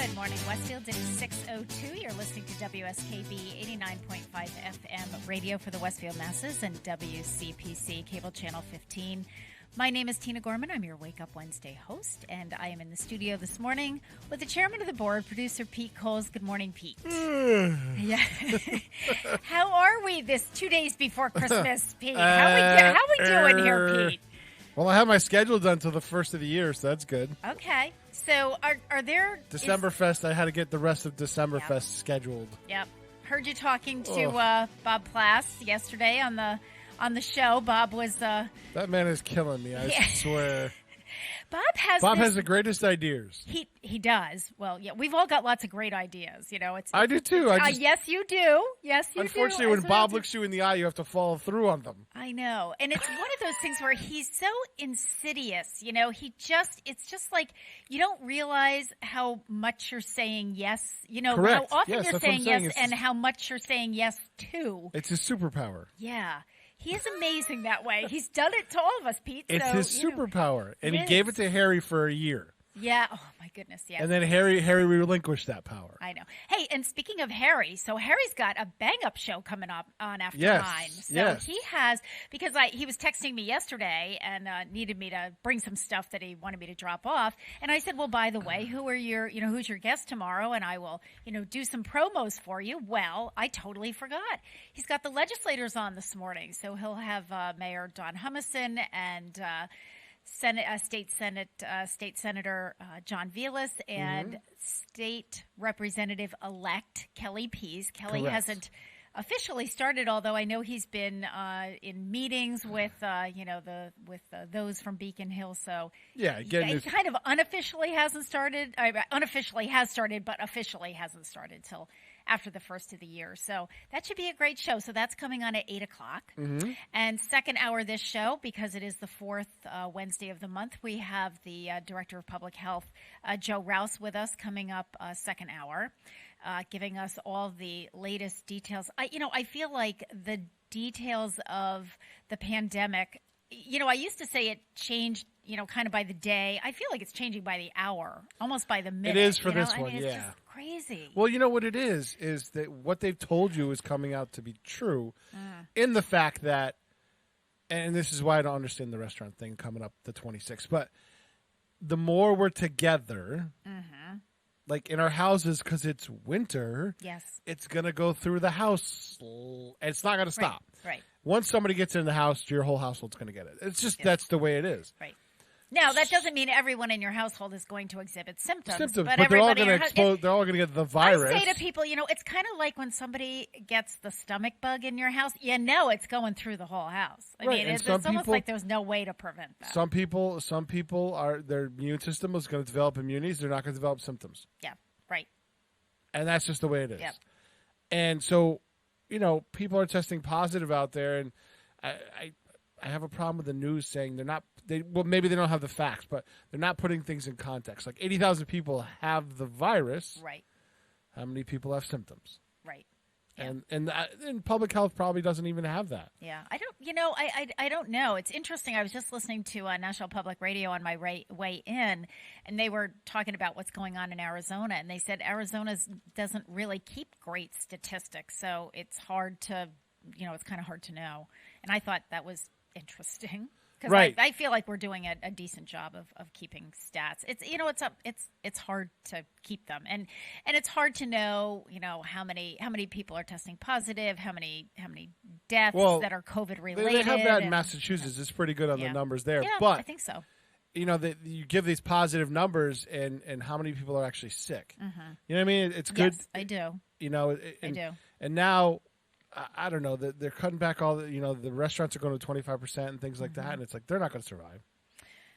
Good morning, Westfield. It is 6:02. You're listening to WSKB 89.5 FM radio for the Westfield masses and WCPC cable channel 15. My name is Tina Gorman. I'm your Wake Up Wednesday host, and I am in the studio this morning with the chairman of the board, producer Pete Coles. Good morning, Pete. Yeah. How are we this 2 days before Christmas, Pete? How we doing here, Pete? Well, I have my schedule done till the first of the year, so that's good. Okay. So are there... Decemberfest, I had to get the rest of Decemberfest scheduled. Yep. Heard you talking to Bob Plass yesterday on the show. Bob was... that man is killing me, I swear. Bob has the greatest ideas. He does. Well, yeah, we've all got lots of great ideas. You know, I do too. Yes, you do. Yes, you do. Unfortunately, when Bob looks you in the eye, you have to follow through on them. I know, and it's one of those things where he's so insidious. You know, it's just like you don't realize how much you're saying yes. You know, correct. how often yes, you're saying yes, and how much you're saying yes to. It's his superpower. Yeah. He is amazing that way. He's done it to all of us, Pete. It's his superpower, and he gave it to Harry for a year. Yeah. Oh, my goodness. Yeah. And then Harry relinquished that power. I know. Hey, and speaking of Harry, so Harry's got a bang-up show coming up on After 9. So he has, because he was texting me yesterday and needed me to bring some stuff that he wanted me to drop off. And I said, well, by the way, who's your guest tomorrow? And I will, do some promos for you. Well, I totally forgot. He's got the legislators on this morning. So he'll have Mayor Don Humison and State Senator John Vilas and State Representative-elect Kelly Pease. Kelly hasn't officially started, although I know he's been in meetings with those from Beacon Hill. So he kind of unofficially hasn't started. Unofficially has started, but officially hasn't started till after the first of the year. So that should be a great show. So that's coming on at 8 o'clock. And second hour of this show, because it is the fourth Wednesday of the month, we have the Director of Public Health, Joe Rouse, with us coming up second hour, giving us all the latest details. I feel like the details of the pandemic, I used to say it changed, kind of by the day. I feel like it's changing by the hour, almost by the minute. It is for this one, it's just crazy. Well, you know what it is that what they've told you is coming out to be true in the fact that, and this is why I don't understand the restaurant thing coming up the 26th, but the more we're together, like in our houses, because it's winter, it's going to go through the house. It's not going to stop. Right. Once somebody gets in the house, your whole household's going to get it. It's just that's the way it is. Right. Now, that doesn't mean everyone in your household is going to exhibit symptoms. But they're all going to they're all going to get the virus. I say to people, it's kind of like when somebody gets the stomach bug in your house. It's going through the whole house. I mean, it's almost like there's no way to prevent that. Some people their immune system is going to develop immunities. They're not going to develop symptoms. Yeah, right. And that's just the way it is. Yep. And so, people are testing positive out there, and I have a problem with the news saying maybe they don't have the facts, but they're not putting things in context. Like 80,000 people have the virus. Right. How many people have symptoms? Right. Yeah. And public health probably doesn't even have that. Yeah. I don't know. It's interesting. I was just listening to National Public Radio on my way in, and they were talking about what's going on in Arizona, and they said Arizona doesn't really keep great statistics, so it's hard to, it's kind of hard to know. And I thought that was interesting. Because I feel like we're doing a decent job of keeping stats. It's hard to keep them, and it's hard to know how many people are testing positive, how many deaths that are COVID related. They have that in Massachusetts. It's pretty good on the numbers there. Yeah, but I think so. You give these positive numbers, and how many people are actually sick. You know what I mean? It's good. Yes, I do. I do. And now, I don't know, they're cutting back all the restaurants are going to 25% and things like that. And it's like, they're not going to survive.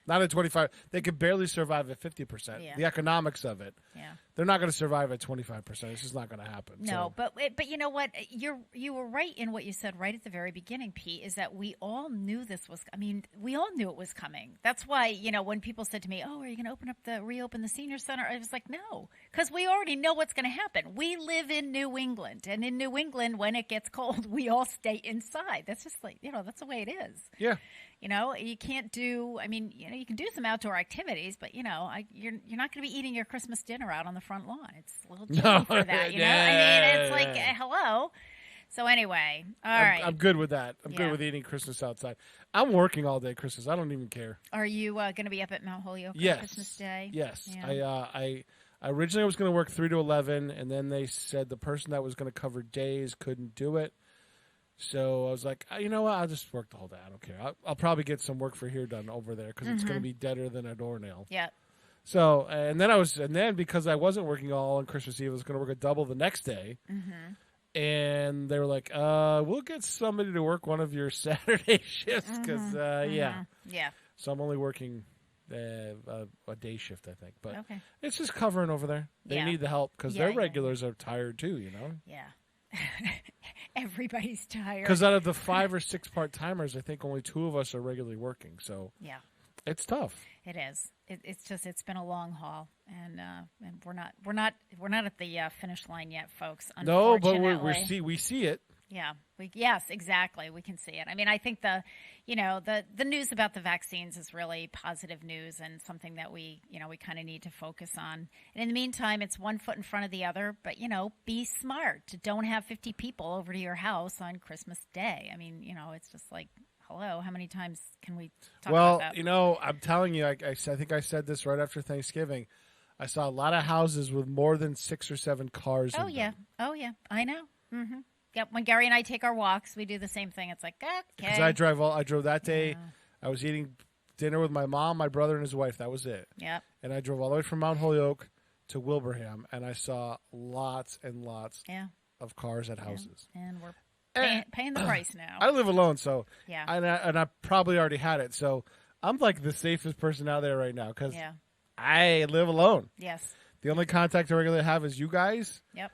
Not at 25. They could barely survive at 50%. Yeah. The economics of it. Yeah. They're not going to survive at 25%. It's just not going to happen. No, but you know what? You were right in what you said right at the very beginning, Pete, is that we all knew this was, we all knew it was coming. That's why, when people said to me, oh, are you going to reopen the senior center? I was like, no, because we already know what's going to happen. We live in New England, and in New England, when it gets cold, we all stay inside. That's just like, that's the way it is. Yeah. You can't do, you can do some outdoor activities, but, you're not going to be eating your Christmas dinner out on the front lawn. It's a little chilly for that, you know? I mean, it's like, hello. So anyway, all right. I'm good with that. I'm good with eating Christmas outside. I'm working all day Christmas. I don't even care. Are you going to be up at Mount Holyoke on Christmas Day? Yes. Yeah. I originally was going to work 3 to 11, and then they said the person that was going to cover days couldn't do it. So I was like, you know what? I'll just work the whole day. I don't care. I'll probably get some work for here done over there because it's going to be deader than a doornail. Yeah. So and then because I wasn't working all on Christmas Eve, I was going to work a double the next day. Mm-hmm. And they were like, we'll get somebody to work one of your Saturday shifts because, yeah. So I'm only working a day shift, I think. But it's just covering over there. They need the help because their regulars are tired too, you know? Yeah. Everybody's tired. Because out of the 5 or 6 part-timers, I think only 2 of us are regularly working. So it's tough. It is. It's been a long haul, and we're not at the finish line yet, folks. No, but we see it. Yeah. Yes, exactly. We can see it. I mean, I think the news about the vaccines is really positive news and something that we kind of need to focus on. And in the meantime, it's one foot in front of the other, but, be smart. Don't have 50 people over to your house on Christmas Day. I mean, it's just like, hello, how many times can we talk about that? I'm telling you, I think I said this right after Thanksgiving. I saw a lot of houses with more than 6 or 7 cars in them. Oh, yeah. I know. Mm-hmm. Yep. When Gary and I take our walks, we do the same thing. It's like, okay. Because I drove that day. Yeah. I was eating dinner with my mom, my brother, and his wife. That was it. Yep. And I drove all the way from Mount Holyoke to Wilbraham, and I saw lots and lots of cars at houses. And we're paying the price now. I live alone, so and I probably already had it. So I'm like the safest person out there right now because I live alone. Yes. The only contact I regularly have is you guys. Yep.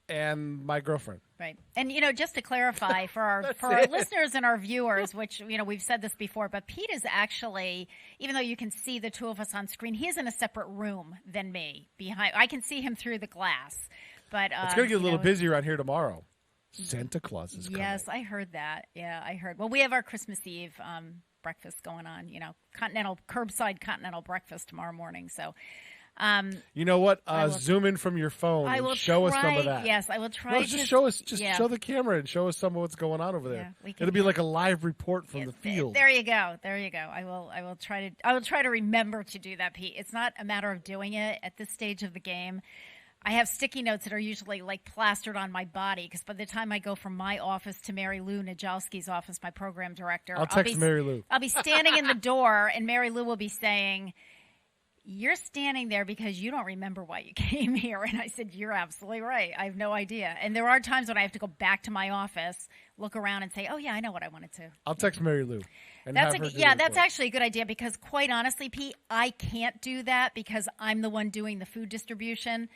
And my girlfriend. Right. And, just to clarify for our listeners and our viewers, which, we've said this before, but Pete is actually, even though you can see the two of us on screen, he is in a separate room than me. I can see him through the glass. But it's going to get a little busy around here tomorrow. Santa Claus is coming. Yes, I heard that. Yeah, I heard. Well, we have our Christmas Eve breakfast going on, curbside continental breakfast tomorrow morning. So, you know what? Zoom in from your phone and show us some of that. Yes, I will try. No, just show us. Show the camera and show us some of what's going on over there. It'll be like a live report from the field. There you go. I will try to remember to do that, Pete. It's not a matter of doing it at this stage of the game. I have sticky notes that are usually like plastered on my body because by the time I go from my office to Mary Lou Najalski's office, my program director, I'll text Mary Lou. I'll be standing in the door, and Mary Lou will be saying, "You're standing there because you don't remember why you came here." And I said, "You're absolutely right. I have no idea." And there are times when I have to go back to my office, look around, and say, "Oh yeah, I know what I wanted to." I'll text Mary Lou. That's actually a good idea because, quite honestly, Pete, I can't do that because I'm the one doing the food distribution.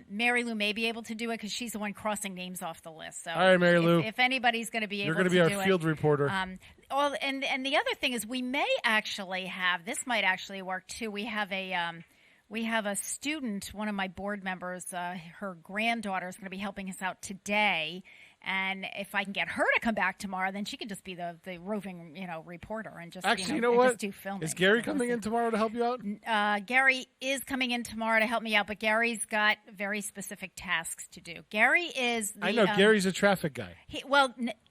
Mary Lou may be able to do it because she's the one crossing names off the list. So, all right, Mary Lou, if anybody's going to be able to do it, you're going to be our field reporter. And the other thing is, we may actually have this might actually work too. We have a student, one of my board members. Her granddaughter is going to be helping us out today. And if I can get her to come back tomorrow, then she can just be the roving, reporter and just actually, you know what? Just do filming. Is Gary coming in tomorrow to help you out? Gary is coming in tomorrow to help me out, but Gary's got very specific tasks to do. Gary is. I know Gary's a traffic guy.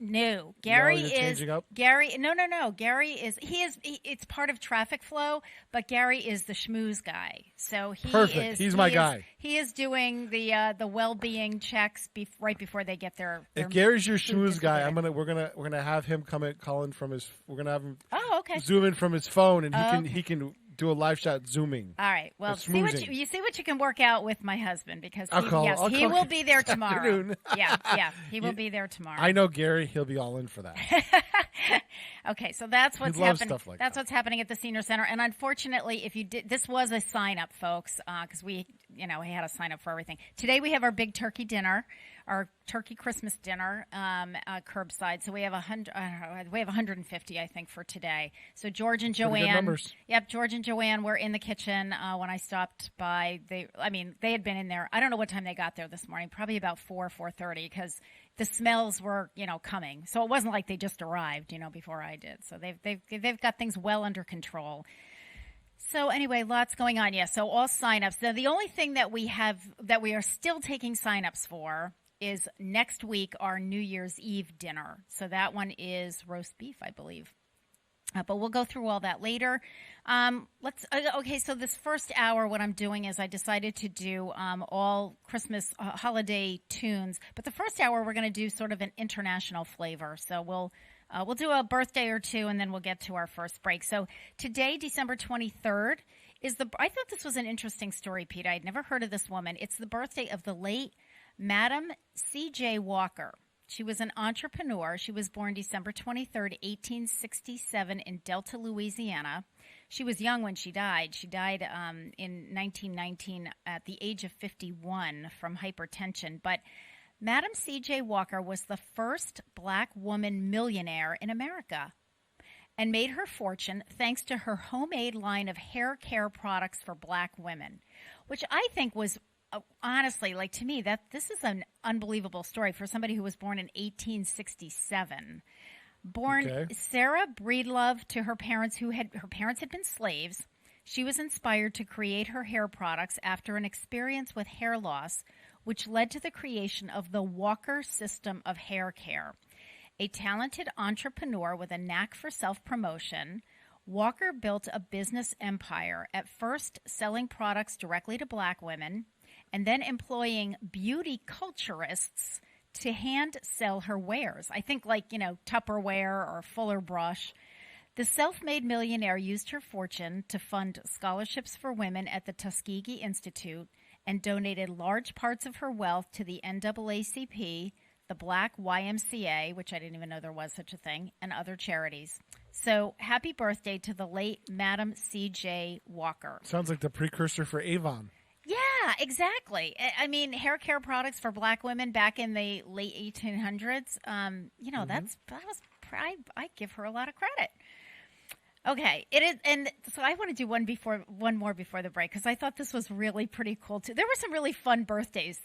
No, Gary is. Changing up? Gary, no. Gary is. It's part of traffic flow, but Gary is the schmooze guy. So perfect. He's my guy. He is doing the well-being checks right before they get their. If Gary's your schmooze guy, we're gonna have him call in from his. We're gonna have him. Oh, okay. Zoom in from his phone, and he can do a live shot zooming. All right. Well, see what you can work out with my husband because he will be there tomorrow. Yeah, he will be there tomorrow. I know Gary. He'll be all in for that. Okay, so that's what's happening. That's what's happening at the senior center. And unfortunately, if you did, this was a sign up, folks, because we had to sign up for everything. Today we have our big turkey dinner, our turkey Christmas dinner, curbside. So we have 150, I think, for today. So George and Joanne. Yep, George and Joanne were in the kitchen when I stopped by. They had been in there. I don't know what time they got there this morning. Probably about 4:30, because the smells were, coming. So it wasn't like they just arrived, before I did. So they've got things well under control. So anyway, lots going on. Yeah. So all signups. Now, the only thing that we are still taking signups for is next week, our New Year's Eve dinner. So that one is roast beef, I believe. But we'll go through all that later. Okay, so this first hour, what I'm doing is I decided to do all Christmas holiday tunes. But the first hour, we're going to do sort of an international flavor. So we'll do a birthday or two, and then we'll get to our first break. So today, December 23rd, I thought this was an interesting story, Pete. I had never heard of this woman. It's the birthday of the late Madam C.J. Walker. She was an entrepreneur. She was born December 23rd, 1867 in Delta, Louisiana. She was young when she died. She died in 1919 at the age of 51 from hypertension. But Madam C.J. Walker was the first black woman millionaire in America and made her fortune thanks to her homemade line of hair care products for black women, which I think was honestly, like, to me, that this is an unbelievable story for somebody who was born in 1867. Born Sarah Breedlove to her parents, her parents had been slaves. She was inspired to create her hair products after an experience with hair loss, which led to the creation of the Walker system of hair care. A talented entrepreneur with a knack for self-promotion, Walker built a business empire, at first selling products directly to black women, and then employing beauty culturists to hand sell her wares. I think Tupperware or Fuller Brush. The self-made millionaire used her fortune to fund scholarships for women at the Tuskegee Institute and donated large parts of her wealth to the NAACP, the Black YMCA, which I didn't even know there was such a thing, and other charities. So happy birthday to the late Madam C.J. Walker. Sounds like the precursor for Avon. Yeah, exactly. I mean, hair care products for black women back in the late 1800s. I give her a lot of credit. Okay, it is, and so I want to do one more before the break because I thought this was really pretty cool too. There were some really fun birthdays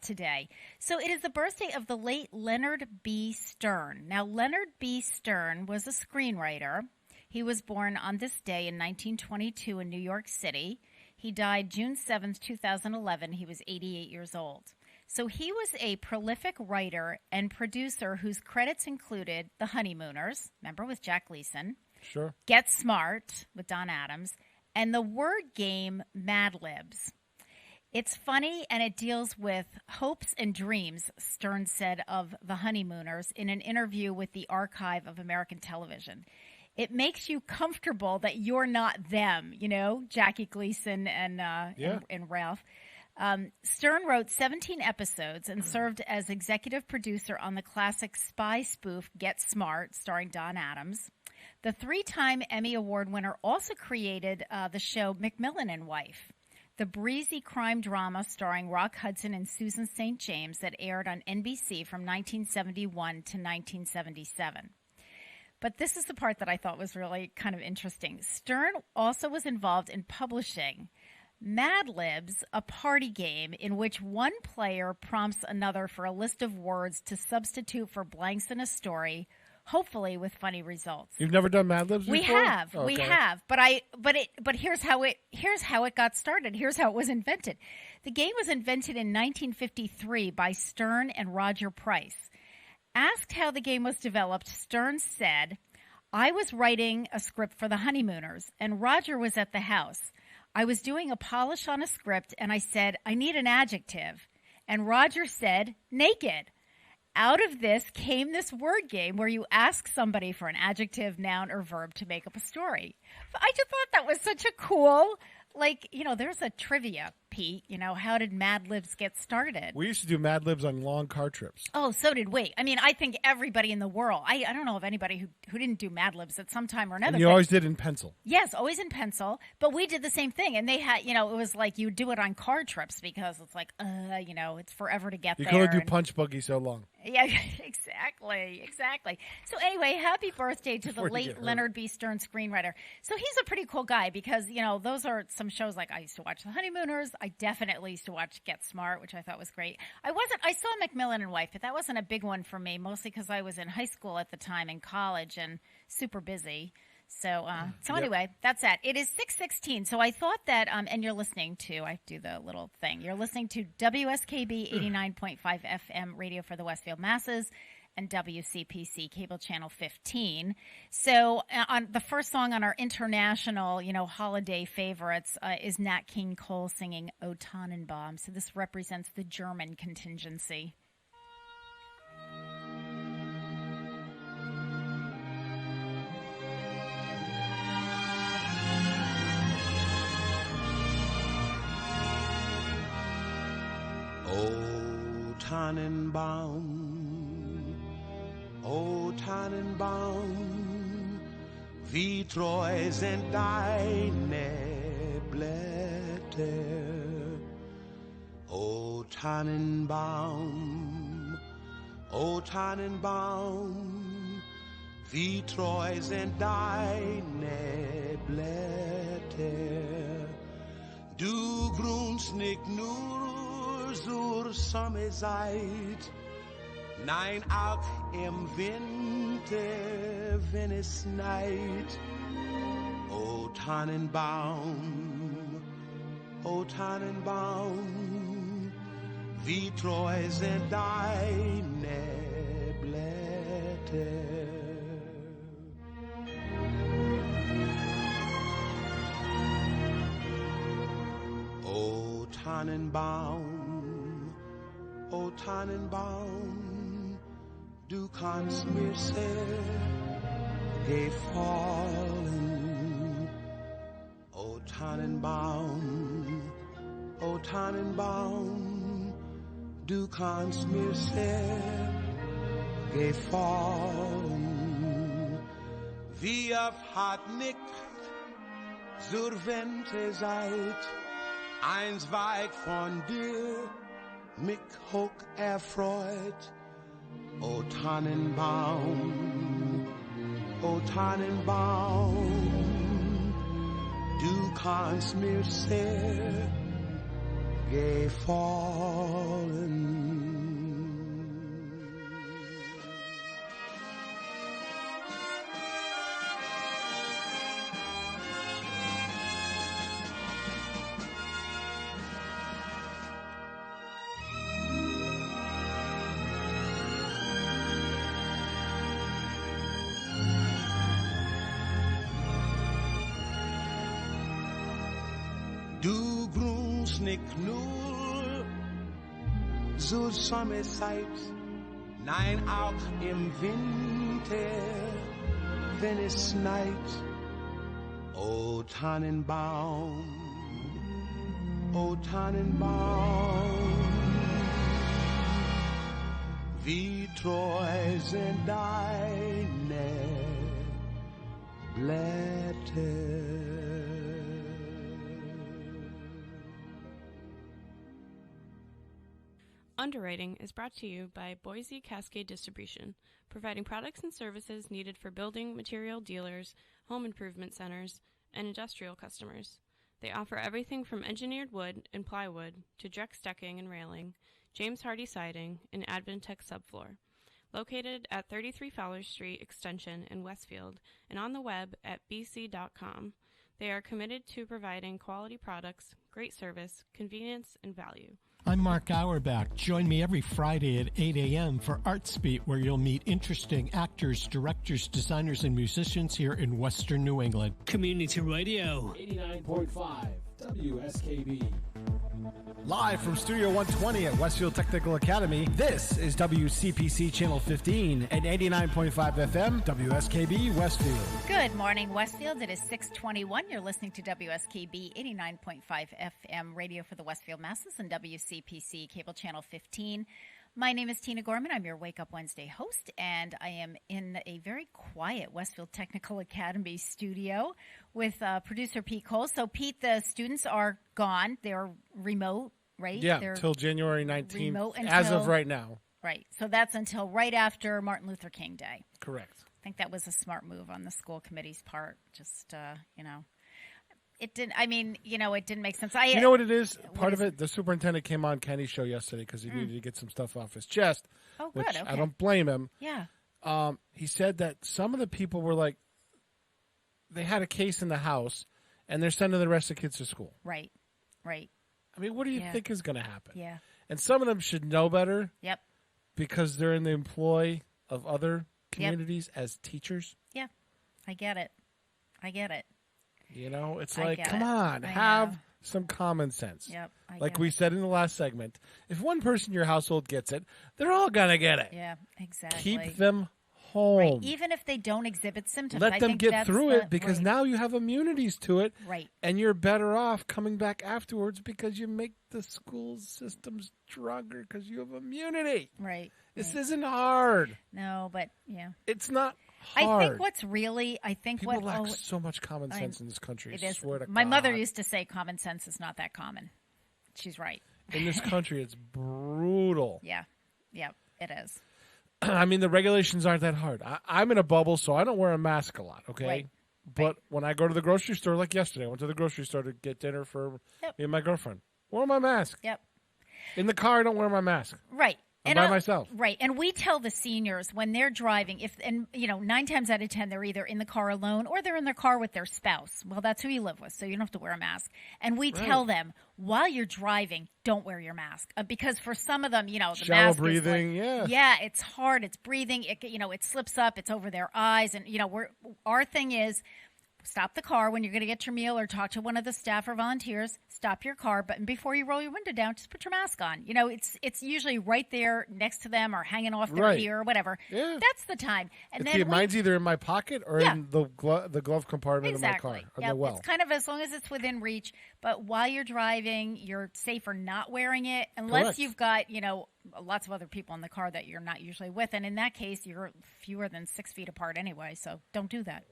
today. So it is the birthday of the late Leonard B. Stern. Now, Leonard B. Stern was a screenwriter. He was born on this day in 1922 in New York City. He died June 7th, 2011. He was 88 years old. So he was a prolific writer and producer whose credits included The Honeymooners, remember, with Jack Gleason. Sure. Get Smart with Don Adams, and the word game Mad Libs. It's funny and it deals with hopes and dreams, Stern said of The Honeymooners in an interview with the Archive of American Television. It makes you comfortable that you're not them, Jackie Gleason and Ralph. Stern wrote 17 episodes and served as executive producer on the classic spy spoof Get Smart, starring Don Adams. The 3-time Emmy Award winner also created the show McMillan and Wife, the breezy crime drama starring Rock Hudson and Susan St. James that aired on NBC from 1971 to 1977. But this is the part that I thought was really kind of interesting. Stern also was involved in publishing Mad Libs, a party game in which one player prompts another for a list of words to substitute for blanks in a story, hopefully with funny results. You've never done Mad Libs before? We have. But here's how it got started. Here's how it was invented. The game was invented in 1953 by Stern and Roger Price. Asked how the game was developed, Stern said, "I was writing a script for The Honeymooners, and Roger was at the house. I was doing a polish on a script, and I said, I need an adjective. And Roger said, naked. Out of this came this word game where you ask somebody for an adjective, noun, or verb to make up a story." I just thought that was such a cool, there's a trivia, Pete. How did Mad Libs get started? We used to do Mad Libs on long car trips. Oh, so did we. I mean, I think everybody in the world. I don't know of anybody who didn't do Mad Libs at some time or another. And you always did in pencil. Yes, always in pencil. But we did the same thing. And they had, it was like you do it on car trips because it's like, it's forever to get there. You can only do punch buggy so long. Yeah, exactly. So anyway, happy birthday to the late Leonard B. Stern, screenwriter. So he's a pretty cool guy because, those are some shows like I used to watch The Honeymooners. I definitely used to watch Get Smart, which I thought was great. I saw McMillan and Wife, but that wasn't a big one for me, mostly because I was in high school at the time and college and super busy. So anyway, that's that. It is 6:16. So I thought that, and you're listening to, I do the little thing. You're listening to WSKB 89.5 FM radio for the Westfield masses and WCPC cable channel 15. So on the first song on our international, holiday favorites is Nat King Cole singing O Tannenbaum. So this represents the German contingency. O Tannenbaum, O Tannenbaum, wie treu sind deine Blätter. O Tannenbaum, O Tannenbaum, wie treu sind deine Blätter. Du grünst nicht nur zur Sommerzeit, nein auch im Winter, wenn es schneit. O Tannenbaum, O Tannenbaum, wie treu sind deine Blätter. O Tannenbaum, O Tannenbaum, du kannst mir sehr gefallen. O Tannenbaum, O Tannenbaum, du kannst mir sehr gefallen. Wie oft hat nicht zur Winterzeit eins weit von dir mich hoch erfreut. O Tannenbaum, O Tannenbaum, du kannst mir sehr gefallen. Du grünst nicht nur zur Sommerzeit, nein auch im Winter, wenn es schneit. O Tannenbaum, O Tannenbaum, wie treu sind deine Blätter. Underwriting is brought to you by Boise Cascade Distribution, providing products and services needed for building material dealers, home improvement centers, and industrial customers. They offer everything from engineered wood and plywood to Drex decking and railing, James Hardie siding, and Advantech subfloor. Located at 33 Fowler Street Extension in Westfield and on the web at bc.com, they are committed to providing quality products, great service, convenience, and value. I'm Mark Auerbach. Join me every Friday at 8 a.m. for ArtSpeak, where you'll meet interesting actors, directors, designers, and musicians here in Western New England. Community Radio. 89.5 WSKB. Live from Studio 120 at Westfield Technical Academy, this is WCPC Channel 15 at 89.5 FM, WSKB Westfield. Good morning, Westfield. It is 6:21. You're listening to WSKB 89.5 FM radio for the Westfield masses and WCPC cable channel 15. My name is Tina Gorman. I'm your Wake Up Wednesday host, and I am in a very quiet Westfield Technical Academy studio with producer Pete Cole. So, Pete, the students are gone. They're remote, right? Yeah, They're until January 19th, until, as of right now. Right. So that's until right after Martin Luther King Day. Correct. I think that was a smart move on the school committee's part. Just, it didn't, it didn't make sense. You know what it is? Part of it, the superintendent came on Kenny's show yesterday because he needed to get some stuff off his chest. Oh, good. Which Okay. I don't blame him. Yeah. He said that some of the people were like, they had a case in the house, and they're sending the rest of the kids to school. Right. I mean, what do you think is going to happen? Yeah. And some of them should know better. Yep. Because they're in the employ of other communities as teachers. Yeah. I get it. You know, it's I like, get come it. on, I have know. some common sense. Yep. Like we said in the last segment, if one person in your household gets it, they're all going to get it. Yeah, exactly. Keep them home. Right. Even if they don't exhibit symptoms. Let I them think get that's through it because right. now you have immunities to it. Right. And you're better off coming back afterwards because you make the school systems stronger because you have immunity. Right. This isn't hard. No, but yeah. It's not hard. I think what's really, People lack so much common sense in this country. It is. Swear to My God. mother used to say common sense is not that common. She's right. In this country, it's brutal. Yeah. Yep, it is. I mean, the regulations aren't that hard. I'm in a bubble, so I don't wear a mask a lot, okay? Right. But when I go to the grocery store, like yesterday, I went to the grocery store to get dinner for me and my girlfriend. Wear my mask. Yep. In the car, I don't wear my mask. Right. I'm by myself. Right. And we tell the seniors when they're driving, 9 times out of 10, they're either in the car alone or they're in their car with their spouse. Well, that's who you live with, so you don't have to wear a mask. And we tell them, while you're driving, don't wear your mask. Because for some of them, the shallow mask breathing, is yeah. Yeah, it's hard. It's breathing. It slips up. It's over their eyes. And, our thing is, stop the car when you're going to get your meal or talk to one of the staff or volunteers. Stop your car, but before you roll your window down, just put your mask on. It's usually right there next to them or hanging off their ear or whatever. Yeah. That's the time. And then mine's either in my pocket or in the glove compartment of my car. Or It's kind of as long as it's within reach. But while you're driving, you're safer not wearing it unless Correct. you've got, lots of other people in the car that you're not usually with. And in that case, you're fewer than 6 feet apart anyway. So don't do that.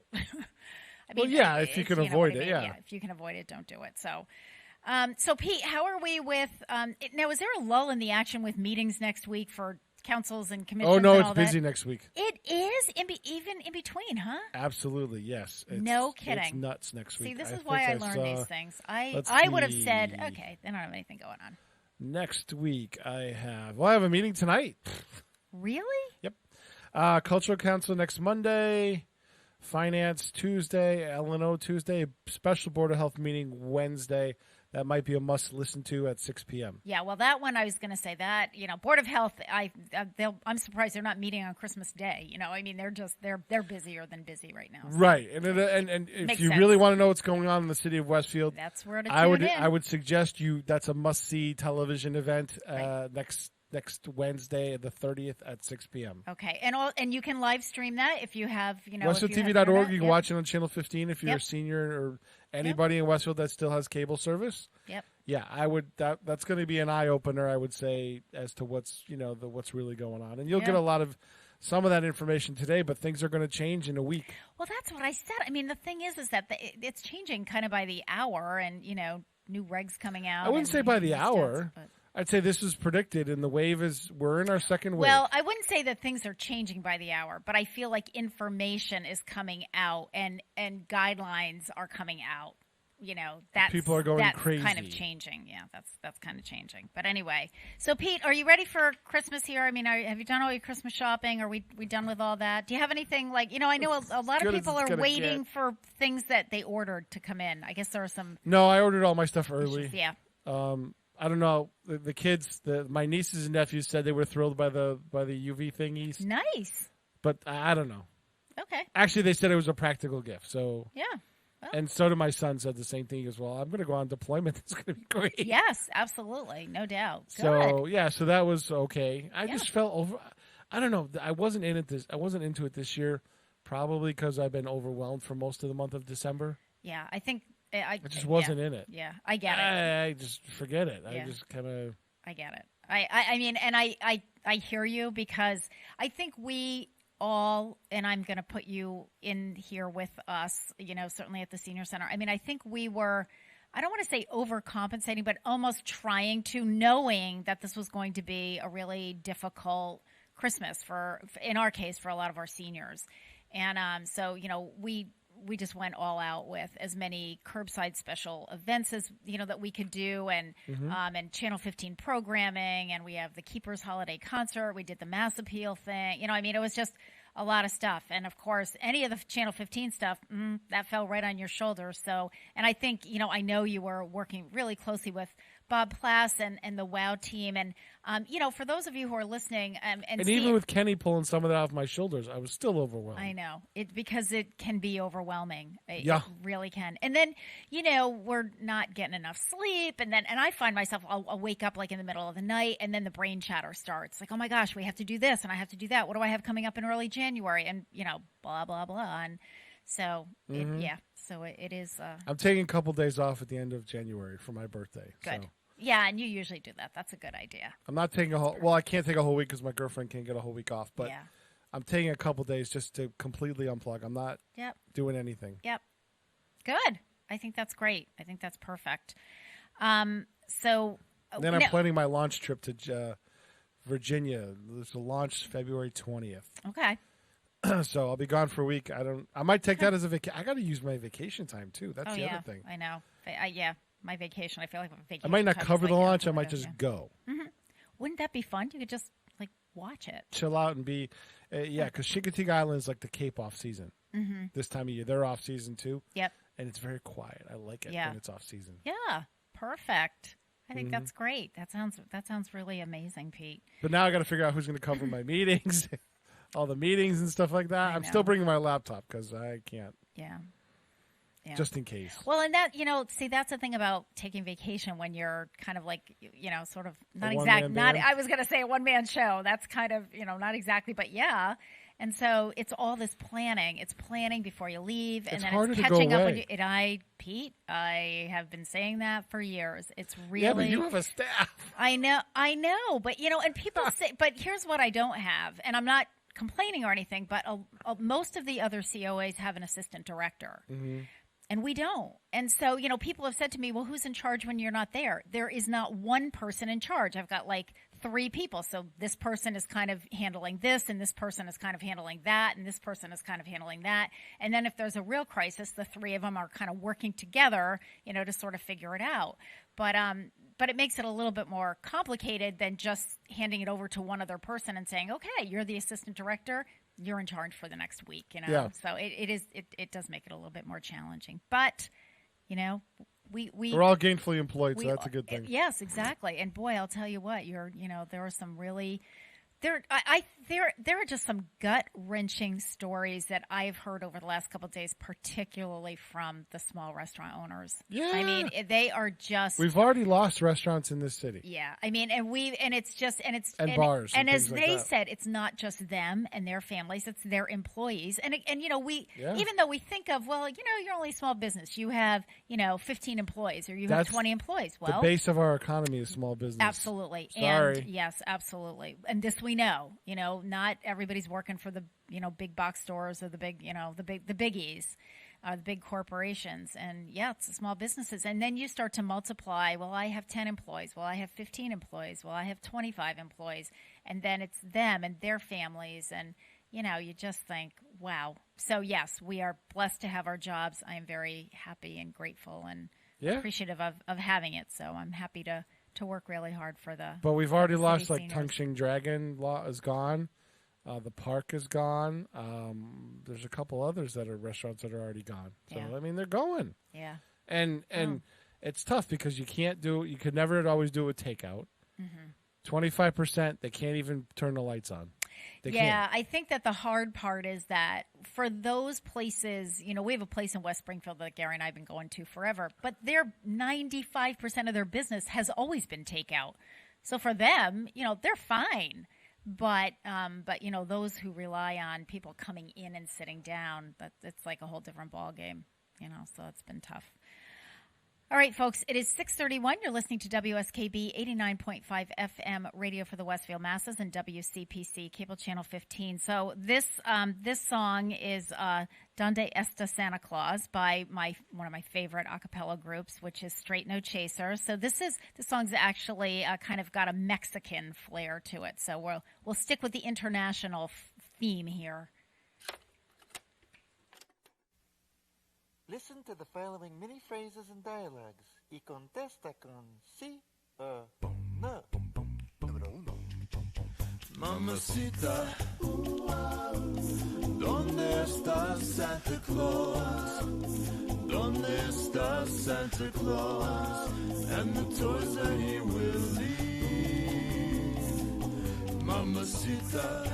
If you can avoid it, yeah. If you can avoid it, don't do it. So, Pete, how are we with? Now, is there a lull in the action with meetings next week for councils and commissions? Oh no, and it's all busy that? next week. It is even in between, huh? Absolutely, yes. No kidding. It's nuts next week. See, this is why I learned these things. I would have said, okay, they don't have anything going on. Next week, I have a meeting tonight. Really? Yep. Cultural Council next Monday. Finance Tuesday, L&O Tuesday, special Board of Health meeting Wednesday. That might be a must listen to at 6 p.m. Yeah, well, that one I was going to say that Board of Health. I'm surprised they're not meeting on Christmas Day. They're busier than busy right now. So. Right, and if Makes you sense. really want to know what's going on in the city of Westfield, that's where to I tune would suggest you. That's a must see television event next Wednesday, the 30th at 6 p.m. Okay, and you can live stream that if you have WestfieldTV.org. You can watch it on Channel 15 if you're a senior or anybody in Westfield that still has cable service. Yep. Yeah, I would. That's going to be an eye opener, I would say, as to what's what's really going on, and you'll get a lot of some of that information today. But things are going to change in a week. Well, that's what I said. I mean, the thing is that it's changing kind of by the hour, and new regs coming out. I wouldn't say by the hour. But I'd say this is predicted, and the wave we're in our second wave. Well, I wouldn't say that things are changing by the hour, but I feel like information is coming out and guidelines are coming out. That's people are going crazy. Kind of changing. Yeah, that's kind of changing. But anyway, so Pete, are you ready for Christmas here? I mean, have you done all your Christmas shopping? Are we done with all that? Do you have anything I know a lot of people are waiting for things that they ordered to come in. I guess there are some. No, I ordered all my stuff early. Issues, yeah. I don't know. The kids, my nieces and nephews said they were thrilled by the UV thingies. Nice. But I don't know. Okay. Actually, they said it was a practical gift. So yeah. Well. And so did my son. Said the same thing as well. I'm going to go on deployment. It's going to be great. Yes, absolutely, no doubt. Good. So that was okay. I just felt over. I don't know. I wasn't into it this year, probably because I've been overwhelmed for most of the month of December. Yeah, I think. I just wasn't in it. Yeah, I get it. I just forget it. Yeah. I just kind of. I get it. I mean, and I hear you because I think we all, and I'm going to put you in here with us, certainly at the senior center. I mean, I think we were, I don't want to say overcompensating, but almost trying to, knowing that this was going to be a really difficult Christmas in our case, for a lot of our seniors. And so, we just went all out with as many curbside special events as that we could do, and and Channel 15 programming, and we have the Keepers Holiday Concert. We did the Mass Appeal thing. It was just a lot of stuff. And of course, any of the Channel 15 stuff, that fell right on your shoulders. So, and I think, I know you were working really closely with Bob Plass and the WOW team. And, for those of you who are listening and even with Kenny pulling some of that off my shoulders, I was still overwhelmed. I know because it can be overwhelming. It really can. And then, we're not getting enough sleep. And I find myself, I'll wake up like in the middle of the night and then the brain chatter starts like, oh my gosh, we have to do this and I have to do that. What do I have coming up in early January? And, blah, blah, blah. And so, so it is. I'm taking a couple days off at the end of January for my birthday. Good. So. Yeah, and you usually do that. That's a good idea. I'm not taking I can't take a whole week because my girlfriend can't get a whole week off. But I'm taking a couple days just to completely unplug. I'm not doing anything. Yep. Good. I think that's great. I think that's perfect. So then I'm planning my launch trip to Virginia. There's a launch February 20th. Okay. So I'll be gone for a week. I might take that as a vacation. I got to use my vacation time too. That's the other thing. I know. My vacation. I feel like vacation. I might not cover the launch. I might just go. Mm-hmm. Wouldn't that be fun? You could just watch it, chill out, and be because Chincoteague Island is like the Cape off season. Mm-hmm. This time of year, they're off season too. Yep. And it's very quiet. I like it when it's off season. Yeah, perfect. I think that's great. That sounds really amazing, Pete. But now I got to figure out who's going to cover my meetings, all the meetings and stuff like that. I'm still bringing my laptop because I can't. Yeah. Yeah. Just in case. Well, and that, that's the thing about taking vacation when you're kind of like, sort of not I was going to say a one-man show. That's kind of, not exactly, but yeah. And so it's all this planning. It's planning before you leave. And then it's catching up. Pete, I have been saying that for years. It's really. Yeah, but you have a staff. I know. But, and people say, but here's what I don't have. And I'm not complaining or anything, but most of the other COAs have an assistant director. Mm-hmm. And we don't. And so, people have said to me, well, who's in charge when you're not there? There is not one person in charge. I've got 3 people. So this person is kind of handling this, and this person is kind of handling that, and this person is kind of handling that. And then if there's a real crisis, the 3 of them are kind of working together, to sort of figure it out. But it makes it a little bit more complicated than just handing it over to one other person and saying, okay, you're the assistant director. You're in charge for the next week, Yeah. So it does make it a little bit more challenging. But, we're all gainfully employed, so that's a good thing. Yes, exactly. And boy, I'll tell you what, there are some really there are just some gut-wrenching stories that I've heard over the last couple of days, particularly from the small restaurant owners. Yeah. I mean, they are just. We've already lost restaurants in this city. Yeah. I mean, and bars. And as they said, it's not just them and their families, it's their employees. And even though we think of, well, you're only a small business. You have, 15 employees or you have 20 employees. Well, the base of our economy is small business. Absolutely. Sorry. And yes, absolutely. And this we know, not everybody's working for the, big box stores or the big, the biggies, the big corporations. And yeah, it's the small businesses. And then you start to multiply. Well, I have 10 employees. Well, I have 15 employees. Well, I have 25 employees. And then it's them and their families. And, you just think, wow. So yes, we are blessed to have our jobs. I am very happy and grateful and appreciative of having it. So I'm happy to work really hard for the. But we've already lost, like, Tungshing Dragon is gone. The park is gone. There's a couple others that are restaurants that are already gone. So, I mean, they're going. Yeah. And it's tough because you could never always do it with takeout. 25%, they can't even turn the lights on. They can't. I think that the hard part is that for those places, we have a place in West Springfield that Gary and I have been going to forever, but their 95% of their business has always been takeout. So for them, they're fine. But those who rely on people coming in and sitting down, it's like a whole different ballgame, so it's been tough. All right, folks, it is 6:31. You're listening to WSKB 89.5 FM radio for the Westfield Masses and WCPC Cable Channel 15. So this song is Donde Esta Santa Claus by one of my favorite a cappella groups, which is Straight No Chaser. So this song's actually kind of got a Mexican flair to it. So we'll stick with the international theme here. Listen to the following mini phrases and dialogues y contesta con sí o no. Número 1. Mamacita, ¿dónde está Santa Claus? ¿Dónde está Santa Claus? And the toys that he will leave. Mamacita,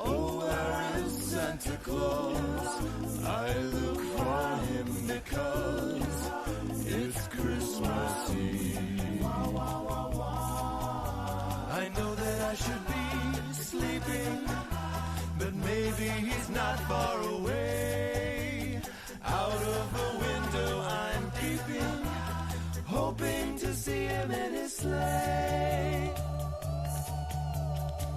oh, where is Santa Claus? I look for him because it's Christmas Eve. I know that I should be sleeping, but maybe he's not far away. Out of the window I'm peeping, hoping to see him in his sleigh.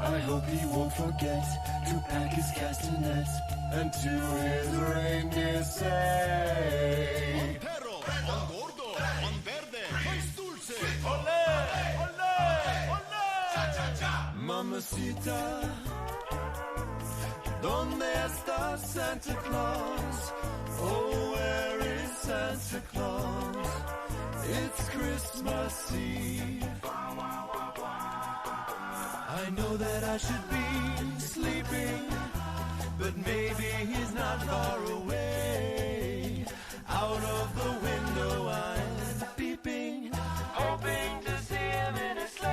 I hope he won't forget to pack his castanets and to his reindeer say, Perro, on gordo, on verde, más dulce. Olé, olé, olé. Cha-cha-cha. Mamacita, ¿dónde está Santa Claus? Oh, where is Santa Claus? It's Christmas Eve. I know that I should be sleeping, but maybe he's not far away. Out of the window I'm peeping, hoping to see him in his sleigh.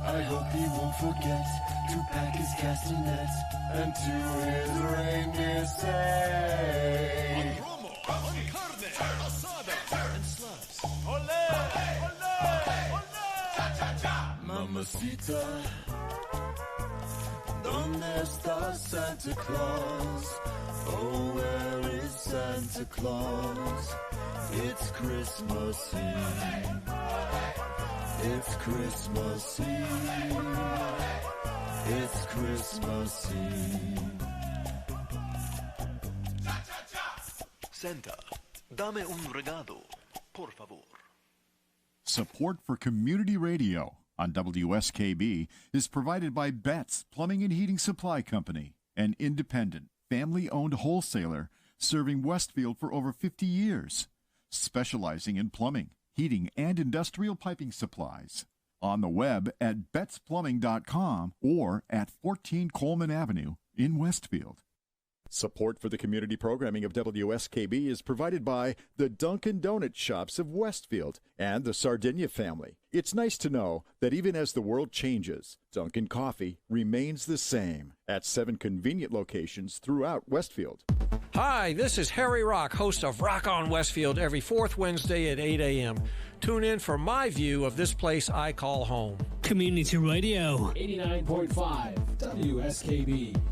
I hope he won't forget to pack his castanets and to his reindeer say, Romo, on carne, asada, and slabs. Olé, olé, olé. Cha-cha-cha. Mamacita, ¿dónde está Santa Claus? Oh, where is Santa Claus? It's Christmas Eve. It's Christmas Eve. It's Christmas Eve. Santa, dame un regalo, por favor. Support for community radio on WSKB is provided by Betts Plumbing and Heating Supply Company, an independent, family-owned wholesaler serving Westfield for over 50 years, specializing in plumbing, heating, and industrial piping supplies. On the web at bettsplumbing.com or at 14 Coleman Avenue in Westfield. Support for the community programming of WSKB is provided by the Dunkin' Donut Shops of Westfield and the Sardinia family. It's nice to know that even as the world changes, Dunkin' Coffee remains the same at 7 convenient locations throughout Westfield. Hi, this is Harry Rock, host of Rock on Westfield every fourth Wednesday at 8 a.m. Tune in for my view of this place I call home. Community Radio 89.5 WSKB.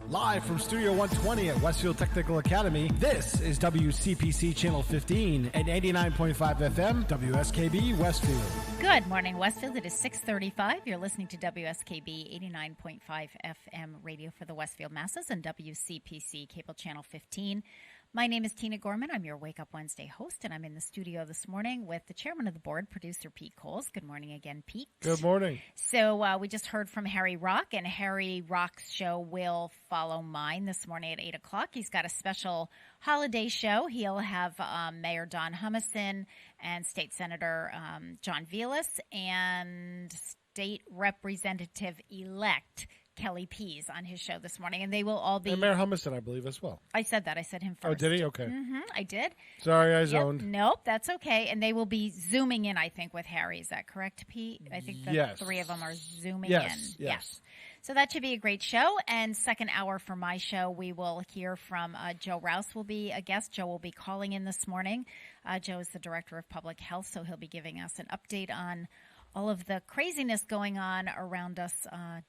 Live from Studio 120 at Westfield Technical Academy, this is WCPC Channel 15 and 89.5 FM, WSKB Westfield. Good morning, Westfield. It is 6:35. You're listening to WSKB 89.5 FM radio for the Westfield masses and WCPC Cable Channel 15. My name is Tina Gorman. I'm your Wake Up Wednesday host, and I'm in the studio this morning with the chairman of the board, producer Pete Coles. Good morning again, Pete. Good morning. So we just heard from Harry Rock, and Harry Rock's show will follow mine this morning at 8 o'clock. He's got a special holiday show. He'll have Mayor Don Humison and State Senator John Velas and State Representative-elect Kelly Pease on his show this morning, and they will all be... And Mayor Humison, I believe, as well. I said that. I said him first. Oh, did he? Okay. I did. Sorry, I zoned. Nope, that's okay. And they will be zooming in, I think, with Harry. Is that correct, Pete? I think the three of them are zooming in. Yes. So that should be a great show. And second hour for my show, we will hear from Joe Rouse will be a guest. Joe will be calling in this morning. Joe is the Director of Public Health, so he'll be giving us an update on all of the craziness going on around us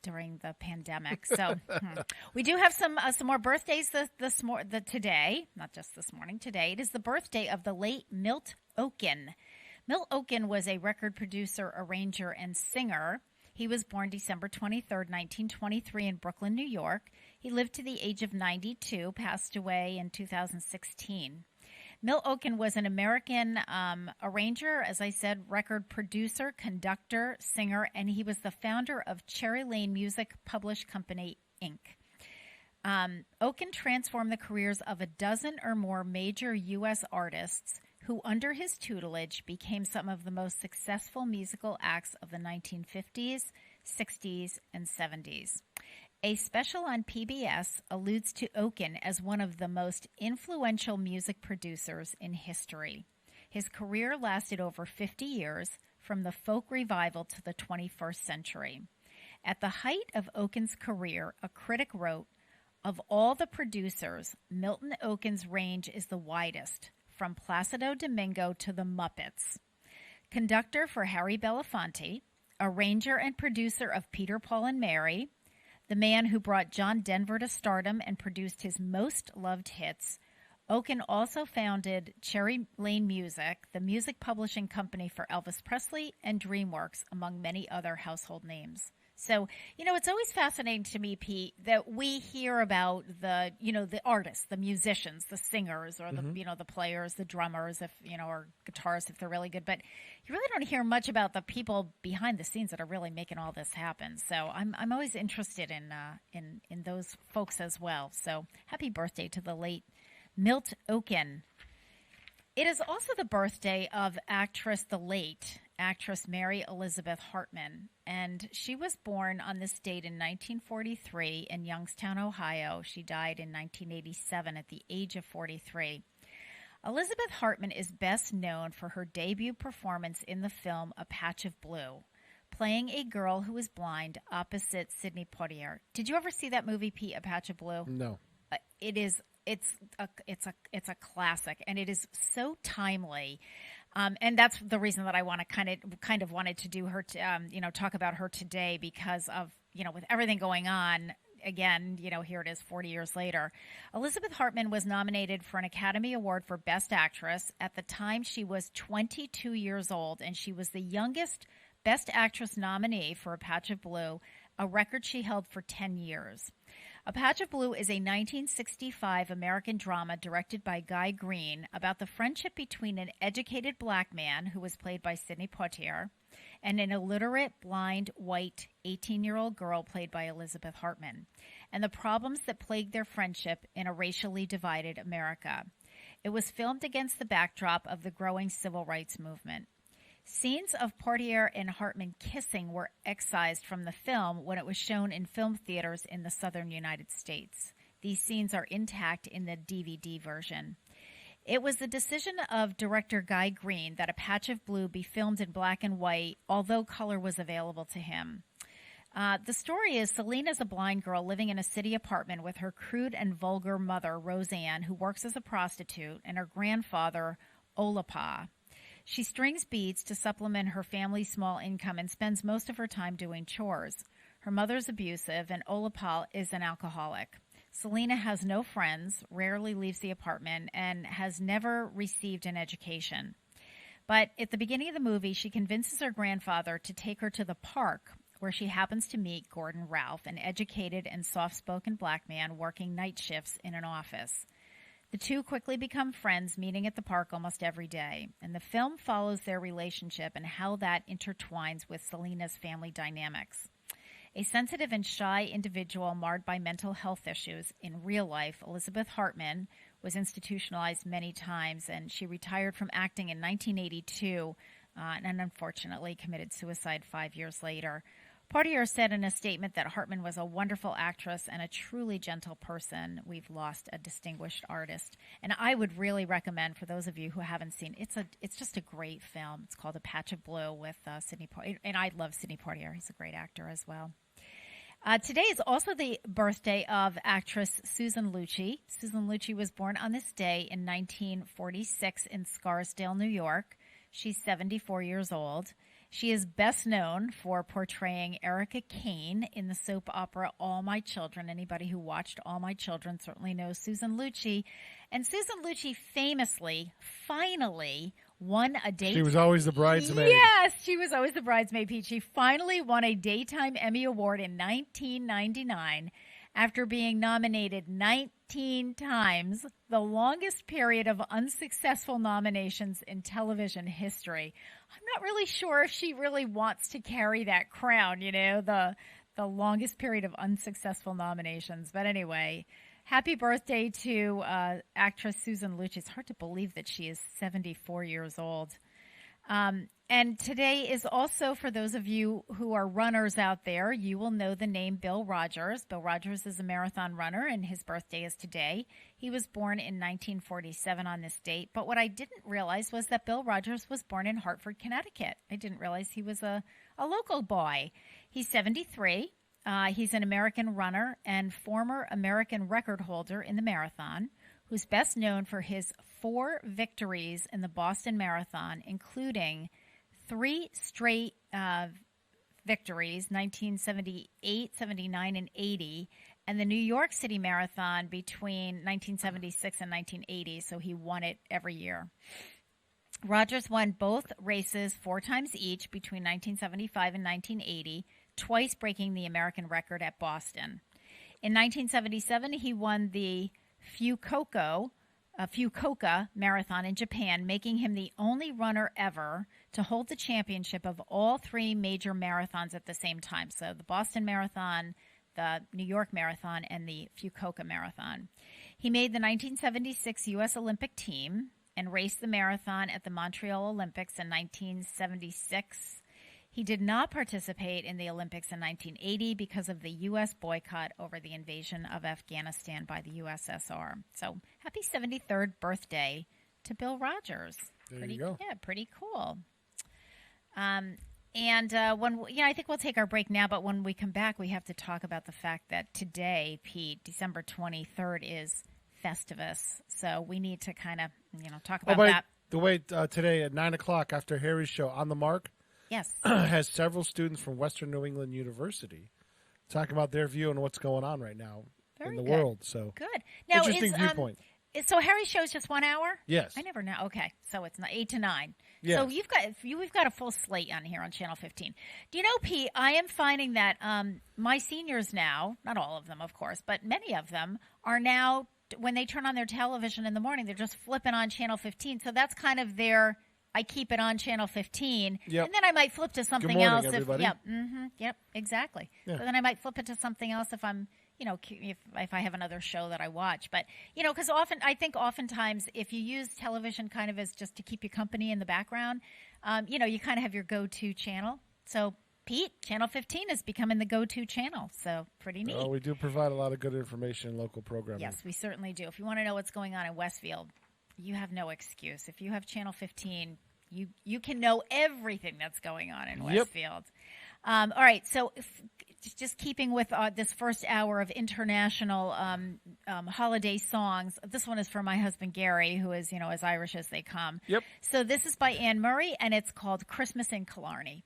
during the pandemic. So we do have some more birthdays today, not just this morning, today. It is the birthday of the late Milt Oken. Milt Oken was a record producer, arranger, and singer. He was born December 23rd, 1923 in Brooklyn, New York. He lived to the age of 92, passed away in 2016. Milt Oken was an American arranger, as I said, record producer, conductor, singer, and he was the founder of Cherry Lane Music Publish Company, Inc. Oken transformed the careers of a dozen or more major U.S. artists who under his tutelage became some of the most successful musical acts of the 1950s, 60s, and 70s. A special on PBS alludes to Oken as one of the most influential music producers in history. His career lasted over 50 years, from the folk revival to the 21st century. At the height of Oken's career, a critic wrote, "Of all the producers, Milton Oken's range is the widest, from Placido Domingo to the Muppets." Conductor for Harry Belafonte, arranger and producer of Peter, Paul, and Mary, the man who brought John Denver to stardom and produced his most loved hits, Oken also founded Cherry Lane Music, the music publishing company for Elvis Presley and DreamWorks, among many other household names. So, it's always fascinating to me, Pete, that we hear about the artists, the musicians, the singers, or the players, the drummers, or guitarists if they're really good. But you really don't hear much about the people behind the scenes that are really making all this happen. So I'm always interested in those folks as well. So happy birthday to the late Milt Oken. It is also the birthday of the late actress Mary Elizabeth Hartman, and she was born on this date in 1943 in Youngstown, Ohio. She died in 1987 at the age of 43. Elizabeth Hartman is best known for her debut performance in the film A Patch of Blue, playing a girl who is blind opposite Sidney Poitier. Did you ever see that movie, Pete, A Patch of Blue? No. It's a classic, and it is so timely. And that's the reason that I want to kind of wanted to do her, talk about her today, because of, with everything going on, again, here it is 40 years later. Elizabeth Hartman was nominated for an Academy Award for Best Actress. At the time, she was 22 years old, and she was the youngest Best Actress nominee for A Patch of Blue, a record she held for 10 years. A Patch of Blue is a 1965 American drama directed by Guy Green about the friendship between an educated black man, who was played by Sidney Poitier, and an illiterate, blind, white 18-year-old girl played by Elizabeth Hartman, and the problems that plagued their friendship in a racially divided America. It was filmed against the backdrop of the growing civil rights movement. Scenes of Poitier and Hartman kissing were excised from the film when it was shown in film theaters in the southern United States. These scenes are intact in the DVD version. It was the decision of director Guy Green that A Patch of Blue be filmed in black and white, although color was available to him. The story is Selena is a blind girl living in a city apartment with her crude and vulgar mother, Roseanne, who works as a prostitute, and her grandfather, Olapa. She strings beads to supplement her family's small income and spends most of her time doing chores. Her mother's abusive, and Olapa is an alcoholic. Selena has no friends, rarely leaves the apartment, and has never received an education. But at the beginning of the movie, she convinces her grandfather to take her to the park, where she happens to meet Gordon Ralph, an educated and soft-spoken black man working night shifts in an office. The two quickly become friends, meeting at the park almost every day, and the film follows their relationship and how that intertwines with Selena's family dynamics. A sensitive and shy individual marred by mental health issues, in real life, Elizabeth Hartman was institutionalized many times, and she retired from acting in 1982 and unfortunately committed suicide 5 years later. Poitier said in a statement that Hartman was a wonderful actress and a truly gentle person. We've lost a distinguished artist. And I would really recommend, for those of you who haven't seen, it's just a great film. It's called A Patch of Blue with Sidney Poitier. And I love Sidney Poitier. He's a great actor as well. Today is also the birthday of actress Susan Lucci. Susan Lucci was born on this day in 1946 in Scarsdale, New York. She's 74 years old. She is best known for portraying Erica Kane in the soap opera All My Children. Anybody who watched All My Children certainly knows Susan Lucci. And Susan Lucci famously, finally, won a daytime... She was always the bridesmaid. Yes, she was always the bridesmaid, Pete. She finally won a Daytime Emmy Award in 1999 after being nominated 19 times, the longest period of unsuccessful nominations in television history. I'm not really sure if she really wants to carry that crown, the longest period of unsuccessful nominations. But anyway, Happy birthday to actress Susan Lucci. It's hard to believe that she is 74 years old. And today is also, for those of you who are runners out there, you will know the name Bill Rogers. Bill Rogers is a marathon runner, and his birthday is today. He was born in 1947 on this date. But what I didn't realize was that Bill Rogers was born in Hartford, Connecticut. I didn't realize he was a local boy. He's 73. He's an American runner and former American record holder in the marathon, who's best known for his 4 victories in the Boston Marathon, including 3 straight victories, 1978, 79, and 80, and the New York City Marathon between 1976 and 1980, so he won it every year. Rogers won both races 4 times each between 1975 and 1980, twice breaking the American record at Boston. In 1977, he won the Fukuoka Marathon in Japan, making him the only runner ever to hold the championship of all 3 major marathons at the same time. So the Boston Marathon, the New York Marathon, and the Fukuoka Marathon. He made the 1976 U.S. Olympic team and raced the marathon at the Montreal Olympics in 1976. He did not participate in the Olympics in 1980 because of the U.S. boycott over the invasion of Afghanistan by the USSR. So happy 73rd birthday to Bill Rogers. There you go. Yeah, pretty cool. I think we'll take our break now, but when we come back, we have to talk about the fact that today, Pete, December 23rd, is Festivus. So we need to kind of, talk about that. The way today at 9 o'clock after Harry's show, On the Mark, yes, has several students from Western New England University talking about their view on what's going on right now in the world. So good. Now, interesting viewpoint. So Harry's show is just 1 hour? Yes. I never know. Okay, so it's not 8 to 9. Yes. So we've got a full slate on here on Channel 15. Do you know, Pete, I am finding that my seniors now, not all of them, of course, but many of them are now, when they turn on their television in the morning, they're just flipping on Channel 15. So that's kind of I keep it on Channel 15, yep. And then I might flip to something Good morning, else. Everybody. Yep, exactly. Yeah. So then I might flip it to something else if I'm, if I have another show that I watch. But, because oftentimes if you use television kind of as just to keep you company in the background, you kind of have your go-to channel. So, Pete, Channel 15 is becoming the go-to channel. So, pretty neat. Oh, we do provide a lot of good information in local programming. Yes, we certainly do. If you want to know what's going on in Westfield, you have no excuse. If you have Channel 15, you can know everything that's going on in Westfield. All right, so just keeping with this first hour of international holiday songs, this one is for my husband Gary, who is, as Irish as they come. Yep. So this is by Anne Murray, and it's called Christmas in Killarney.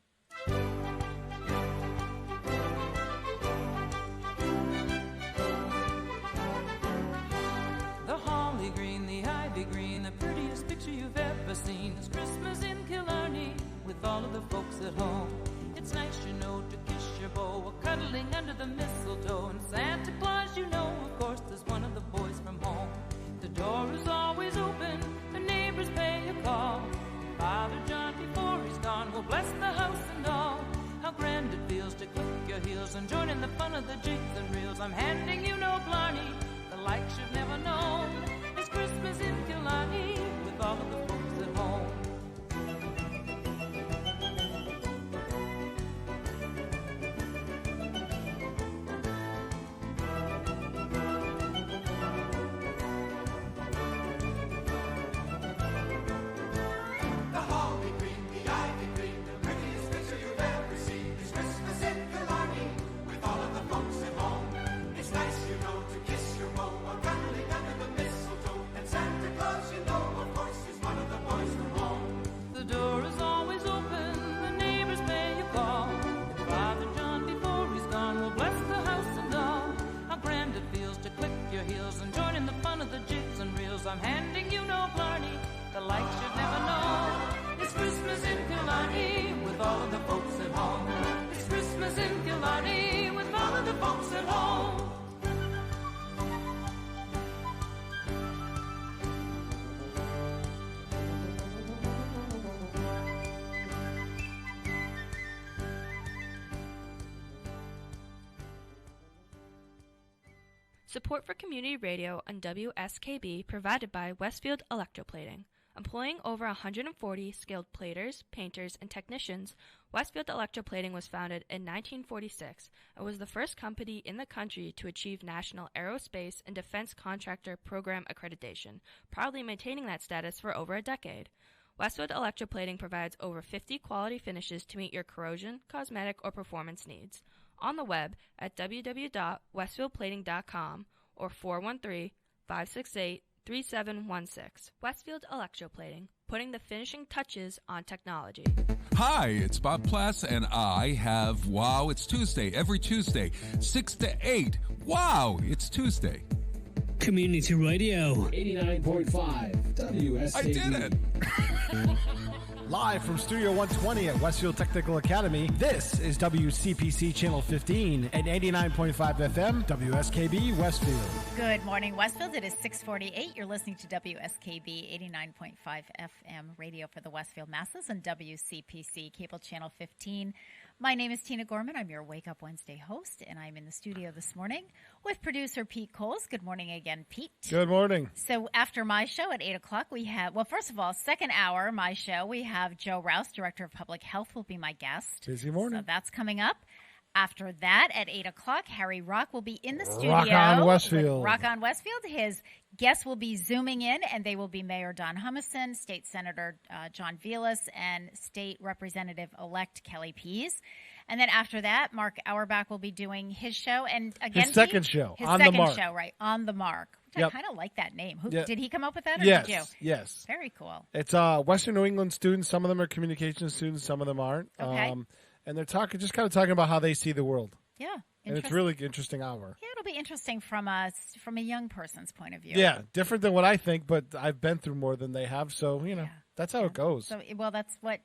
The holly green, the ivy green, the prettiest picture you've ever seen. It's Christmas in Killarney with all of the folks at home. It's nice, to kiss your beau, cuddling under the mistletoe. And Santa Claus, of course, is one of the boys from home. The door is always open, the neighbors pay a call. Father John, before he's gone, will bless the house and all. How grand it feels to click your heels and join in the fun of the jigs and reels. I'm handing you no blarney, the like you've never known. It's Christmas in Killarney with all of the folks at home. I'm handing you no blarney, the like you've never known. It's Christmas in Killarney with all of the folks at home. It's Christmas in Killarney with all of the folks at home. Support for community radio on WSKB provided by Westfield Electroplating. Employing over 140 skilled platers, painters, and technicians, Westfield Electroplating was founded in 1946 and was the first company in the country to achieve National Aerospace and Defense Contractor Program accreditation, proudly maintaining that status for over a decade. Westfield Electroplating provides over 50 quality finishes to meet your corrosion, cosmetic, or performance needs. On the web at www.westfieldplating.com or 413-568-3716. Westfield Electroplating, putting the finishing touches on technology. Hi, it's Bob Plass, and I have Wow, It's Tuesday, every Tuesday, 6 to 8. Wow, it's Tuesday. Community Radio 89.5 WSKB. I did it! Live from Studio 120 at Westfield Technical Academy, this is WCPC Channel 15 at 89.5 FM, WSKB Westfield. Good morning, Westfield. It is 6:48. You're listening to WSKB 89.5 FM radio for the Westfield masses and WCPC Cable Channel 15. My name is Tina Gorman. I'm your Wake Up Wednesday host, and I'm in the studio this morning with producer Pete Coles. Good morning again, Pete. Good morning. So after my show at 8 o'clock, we have, well, first of all, second hour, my show, we have Joe Rouse, Director of Public Health, will be my guest. Busy morning. So that's coming up. After that, at 8 o'clock, Harry Rock will be in the studio. Rock on Westfield. Rock on Westfield. His guests will be Zooming in, and they will be Mayor Don Humison, State Senator John Vilas, and State Representative-elect Kelly Pease. And then after that, Mark Auerbach will be doing his show. And again, his second show, his On second the Mark. show, right, On the Mark. Which I kind of like that name. Did he come up with that, or yes, did you? Yes. Very cool. It's Western New England students. Some of them are communication students. Some of them aren't. Okay. And they're just kind of talking about how they see the world. Yeah. And it's really interesting hour. Yeah, it'll be interesting from a young person's point of view. Yeah, different than what I think, but I've been through more than they have, so that's how it goes. So, well, that's what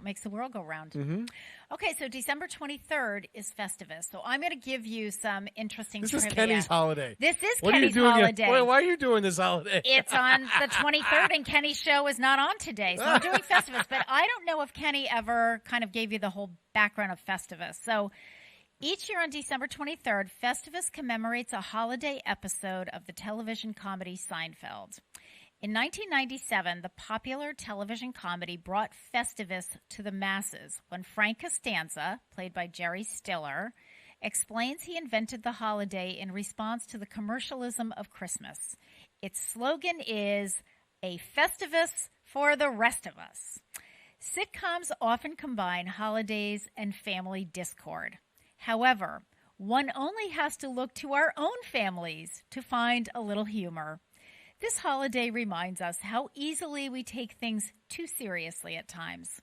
makes the world go round. Mm-hmm. Okay, so December 23rd is Festivus. So I'm going to give you some interesting This trivia. is Kenny's holiday. This is what Kenny's are you doing holiday. Why are you doing this holiday? It's on the 23rd, and Kenny's show is not on today, so I'm doing Festivus. But I don't know if Kenny ever kind of gave you the whole background of Festivus. So each year on December 23rd, Festivus commemorates a holiday episode of the television comedy Seinfeld. In 1997, the popular television comedy brought Festivus to the masses when Frank Costanza, played by Jerry Stiller, explains he invented the holiday in response to the commercialism of Christmas. Its slogan is, "A Festivus for the rest of us." Sitcoms often combine holidays and family discord. However, one only has to look to our own families to find a little humor. This holiday reminds us how easily we take things too seriously at times.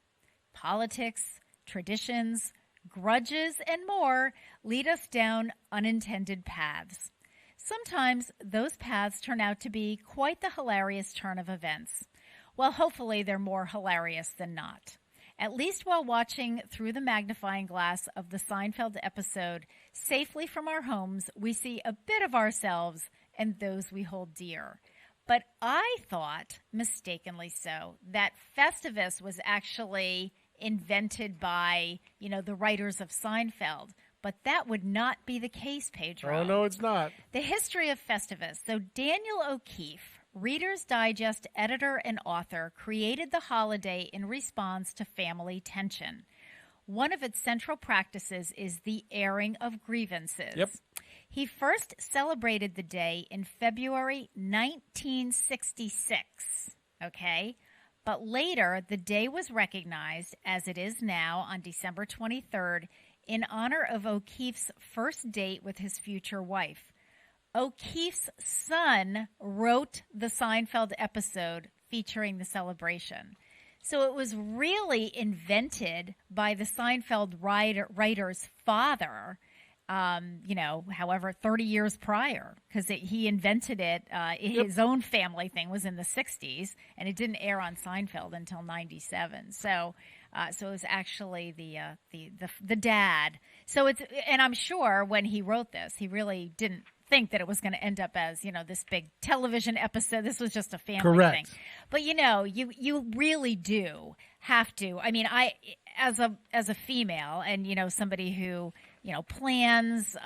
Politics, traditions, grudges, and more lead us down unintended paths. Sometimes those paths turn out to be quite the hilarious turn of events. Well, hopefully they're more hilarious than not. At least while watching through the magnifying glass of the Seinfeld episode, safely from our homes, we see a bit of ourselves and those we hold dear. But I thought, mistakenly so, that Festivus was actually invented by, the writers of Seinfeld. But that would not be the case, Pedro. Oh, no, it's not. The history of Festivus. So Daniel O'Keefe, Reader's Digest editor and author, created the holiday in response to family tension. One of its central practices is the airing of grievances. Yep. He first celebrated the day in February 1966, okay? But later, the day was recognized, as it is now, on December 23rd, in honor of O'Keefe's first date with his future wife. O'Keefe's son wrote the Seinfeld episode featuring the celebration. So it was really invented by the Seinfeld writer's father, however, 30 years prior, because he invented it. His own family thing was in the 60s, and it didn't air on Seinfeld until 97. So it was actually the dad. So and I'm sure when he wrote this, he really didn't think that it was going to end up as, this big television episode. This was just a family thing. But, you really do have to. I mean, I, as a female and, somebody who, plans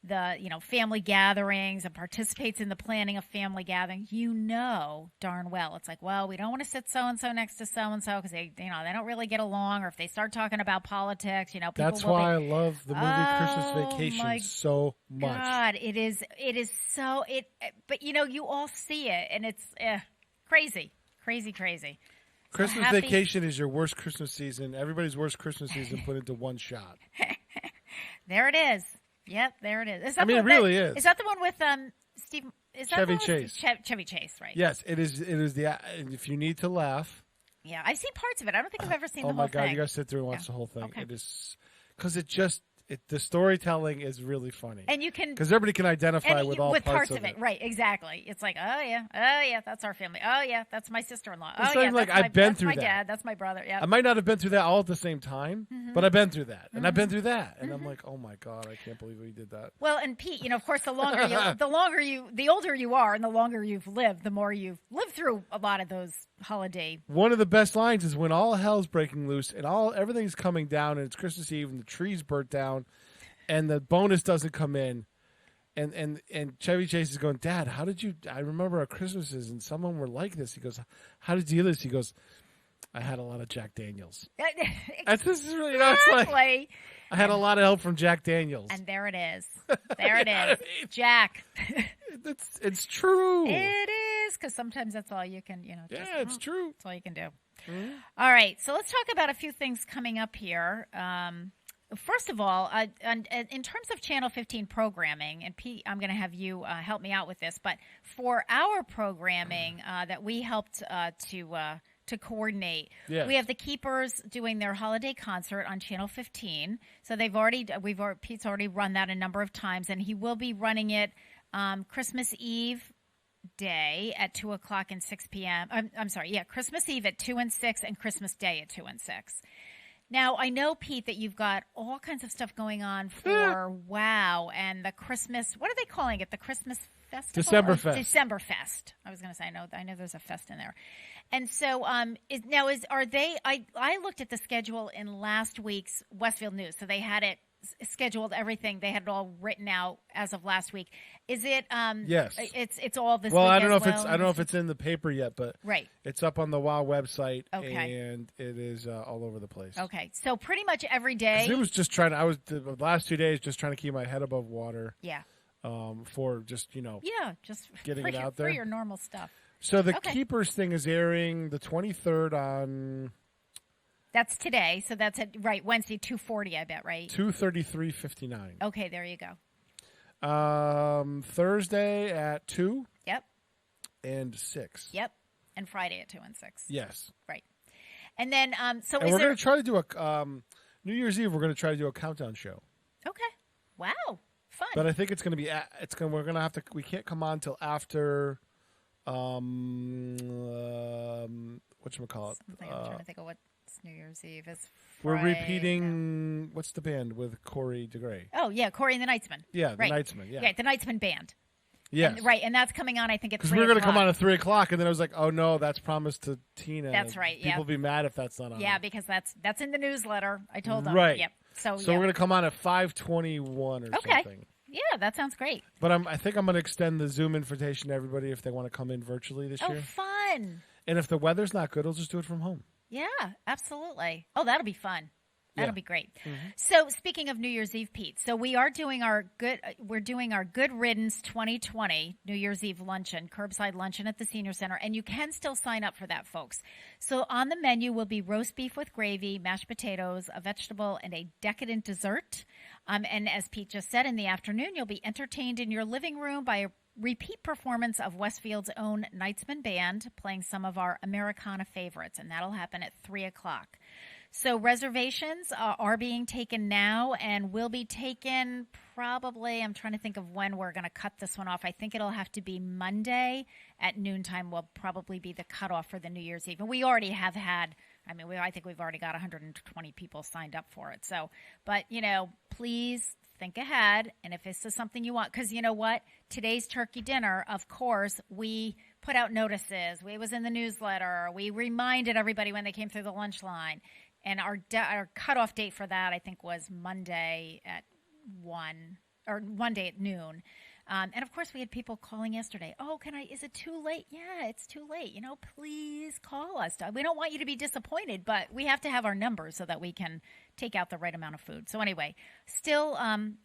family gatherings and participates in the planning of family gatherings, darn well it's like, well, we don't want to sit so-and-so next to so-and-so because they don't really get along, or if they start talking about politics, people That's why I love the movie Christmas Vacation so much. God, it is so but you all see it and it's crazy. Christmas Vacation is your worst Christmas season. Everybody's worst Christmas season put into one shot. There it is. Yep, there it is. Is that it really is. Is that the one with Steve? Is that Chevy Chase? Chevy Chase, right? Yes, it is. It is the. If you need to laugh. Yeah, I've seen parts of it. I don't think I've ever seen the whole thing. Oh my God, you guys sit through and watch the whole thing. Okay. It is because the storytelling is really funny, and you can because everybody can identify with all parts of it. Right? Exactly. It's like, oh yeah, that's our family. Oh yeah, that's my sister-in-law. Oh it's yeah, like I've been through that. That's my dad. That's my brother. Yeah. I might not have been through that all at the same time, but I've been through that, and I've been through that, and I'm like, oh my God, I can't believe we did that. Well, and Pete, of course, the older you are, and the longer you've lived, the more you've lived through a lot of those holiday. One of the best lines is when all hell's breaking loose and everything's coming down, and it's Christmas Eve, and the tree's burnt down. And the bonus doesn't come in, and Chevy Chase is going, Dad, how did you? I remember our Christmases, and some of them were like this. He goes, how did you do this? He goes, I had a lot of Jack Daniels. This is really it's like I had a lot of help from Jack Daniels, and there it is. There it is, Jack. It's true. It is because sometimes that's all you can, it's true. That's all you can do. Mm-hmm. All right, so let's talk about a few things coming up here. First of all, in terms of Channel 15 programming, and Pete, I'm going to have you help me out with this, but for our programming that we helped to coordinate, we have the Keepers doing their holiday concert on Channel 15. So Pete's already run that a number of times, and he will be running it Christmas Eve Day at 2 o'clock and 6 p.m. I'm sorry, Christmas Eve at 2 and 6, and Christmas Day at 2 and 6. Now, I know, Pete, that you've got all kinds of stuff going on for WOW and the Christmas, what are they calling it? The Christmas Festival? Decemberfest. I was going to say, I know there's a fest in there. And so, I looked at the schedule in last week's Westfield News. So they had it scheduled, everything. They had it all written out as of last week. Is it? Yes. It's all this. Well, week I don't know if it's in the paper yet, but right. It's up on the WOW website, okay. And it is all over the place. Okay, so pretty much every day. It was just the last 2 days just trying to keep my head above water. Yeah. For just just getting it out there for your normal stuff. So the Keepers thing is airing the 23rd on. That's today, so that's Wednesday, 2:40, I bet, right? 2:33:59. Okay, there you go. Thursday at 2. Yep. And 6. Yep. And Friday at 2 and 6. Yes. Right. And then, so and we're going to try to do a New Year's Eve. We're going to try to do a countdown show. Okay. Wow. Fun. But I think it's going to be. We're going to have to. We can't come on till after. Whatchamacallit? I'm trying to think of what New Year's Eve is. We're repeating. What's the band with Corey DeGray? Oh yeah, Corey and the Knightsmen. Yeah, the Knightsmen. Yeah, the Knightsmen band. Yes. And that's coming on, I think, at 3 o'clock. Because we were going to come on at 3 o'clock, and then I was like, oh no, that's promised to Tina. That's right. People will be mad if that's not on. Yeah, because that's in the newsletter. I told them. Right. Yep. So we're going to come on at 5:21 or something. Yeah, that sounds great. But I think I'm going to extend the Zoom invitation to everybody if they want to come in virtually this year. Oh, fun! And if the weather's not good, I'll just do it from home. Yeah, absolutely. Oh, that'll be fun. That'll be great. Mm-hmm. So, speaking of New Year's Eve, Pete, so we're doing our Good Riddance 2020 New Year's Eve luncheon, curbside luncheon at the Senior Center, and you can still sign up for that, folks. So, on the menu will be roast beef with gravy, mashed potatoes, a vegetable, and a decadent dessert. And as Pete just said, in the afternoon, you'll be entertained in your living room by a repeat performance of Westfield's own Knightsmen Band playing some of our Americana favorites, and that'll happen at 3 o'clock. So reservations are being taken now and will be taken probably, I'm trying to think of when we're going to cut this one off. I think it'll have to be Monday at noontime will probably be the cutoff for the New Year's Eve. And we already have had, I think we've already got 120 people signed up for it. So, but, please think ahead. And if this is something you want, because you know what? Today's turkey dinner, of course, we put out notices. It was in the newsletter. We reminded everybody when they came through the lunch line. And our cutoff date for that, I think, was Monday at 1 one day at noon. And of course, we had people calling yesterday. Oh, is it too late? Yeah, it's too late. Please call us. We don't want you to be disappointed, but we have to have our numbers so that we can take out the right amount of food. So anyway, still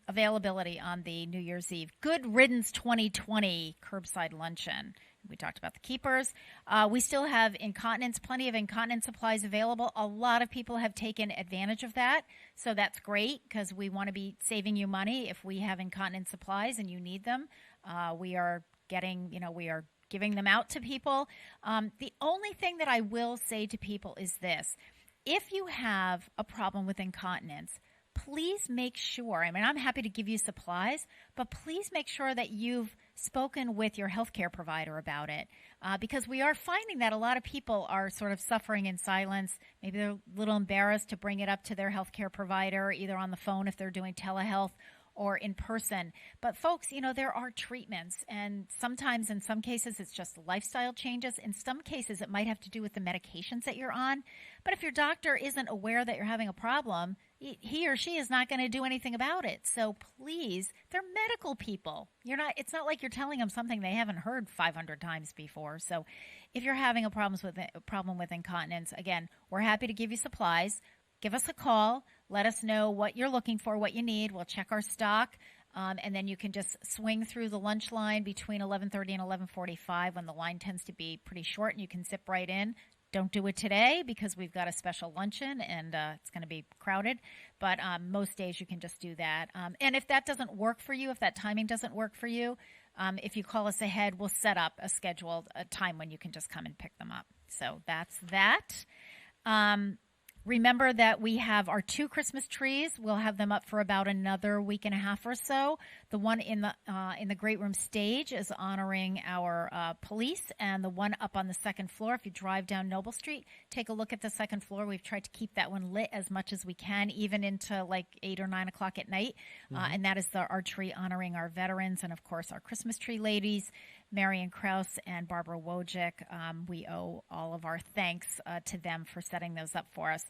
availability on the New Year's Eve. Good Riddance 2020 curbside luncheon. We talked about the keepers. We still have plenty of incontinence supplies available. A lot of people have taken advantage of that. So that's great because we want to be saving you money if we have incontinence supplies and you need them. We are giving them out to people. The only thing that I will say to people is this. If you have a problem with incontinence, please make sure, I'm happy to give you supplies, but please make sure that you've spoken with your healthcare provider about it, because we are finding that a lot of people are sort of suffering in silence. Maybe they're a little embarrassed to bring it up to their healthcare provider, either on the phone if they're doing telehealth or in person. But folks, there are treatments, and sometimes in some cases it's just lifestyle changes. In some cases it might have to do with the medications that you're on. But if your doctor isn't aware that you're having a problem, he or she is not going to do anything about it. So please, they're medical people. It's not like you're telling them something they haven't heard 500 times before. So if you're having a problem with incontinence, again, we're happy to give you supplies. Give us a call. Let us know what you're looking for, what you need. We'll check our stock. And then you can just swing through the lunch line between 11:30 and 11:45 when the line tends to be pretty short and you can zip right in. Don't do it today because we've got a special luncheon and it's going to be crowded. But most days you can just do that. And if that doesn't work for you, if that timing doesn't work for you, if you call us ahead, we'll set up a time when you can just come and pick them up. So that's that. Remember that we have our 2 Christmas trees. We'll have them up for about another week and a half or so. The one in the Great Room stage is honoring our police, and the one up on the second floor, if you drive down Noble Street, take a look at the second floor. We've tried to keep that one lit as much as we can, even into like 8 or 9 o'clock at night. And that is our tree honoring our veterans and, of course, our Christmas tree ladies, Marion Krause and Barbara Wojcik. We owe all of our thanks to them for setting those up for us.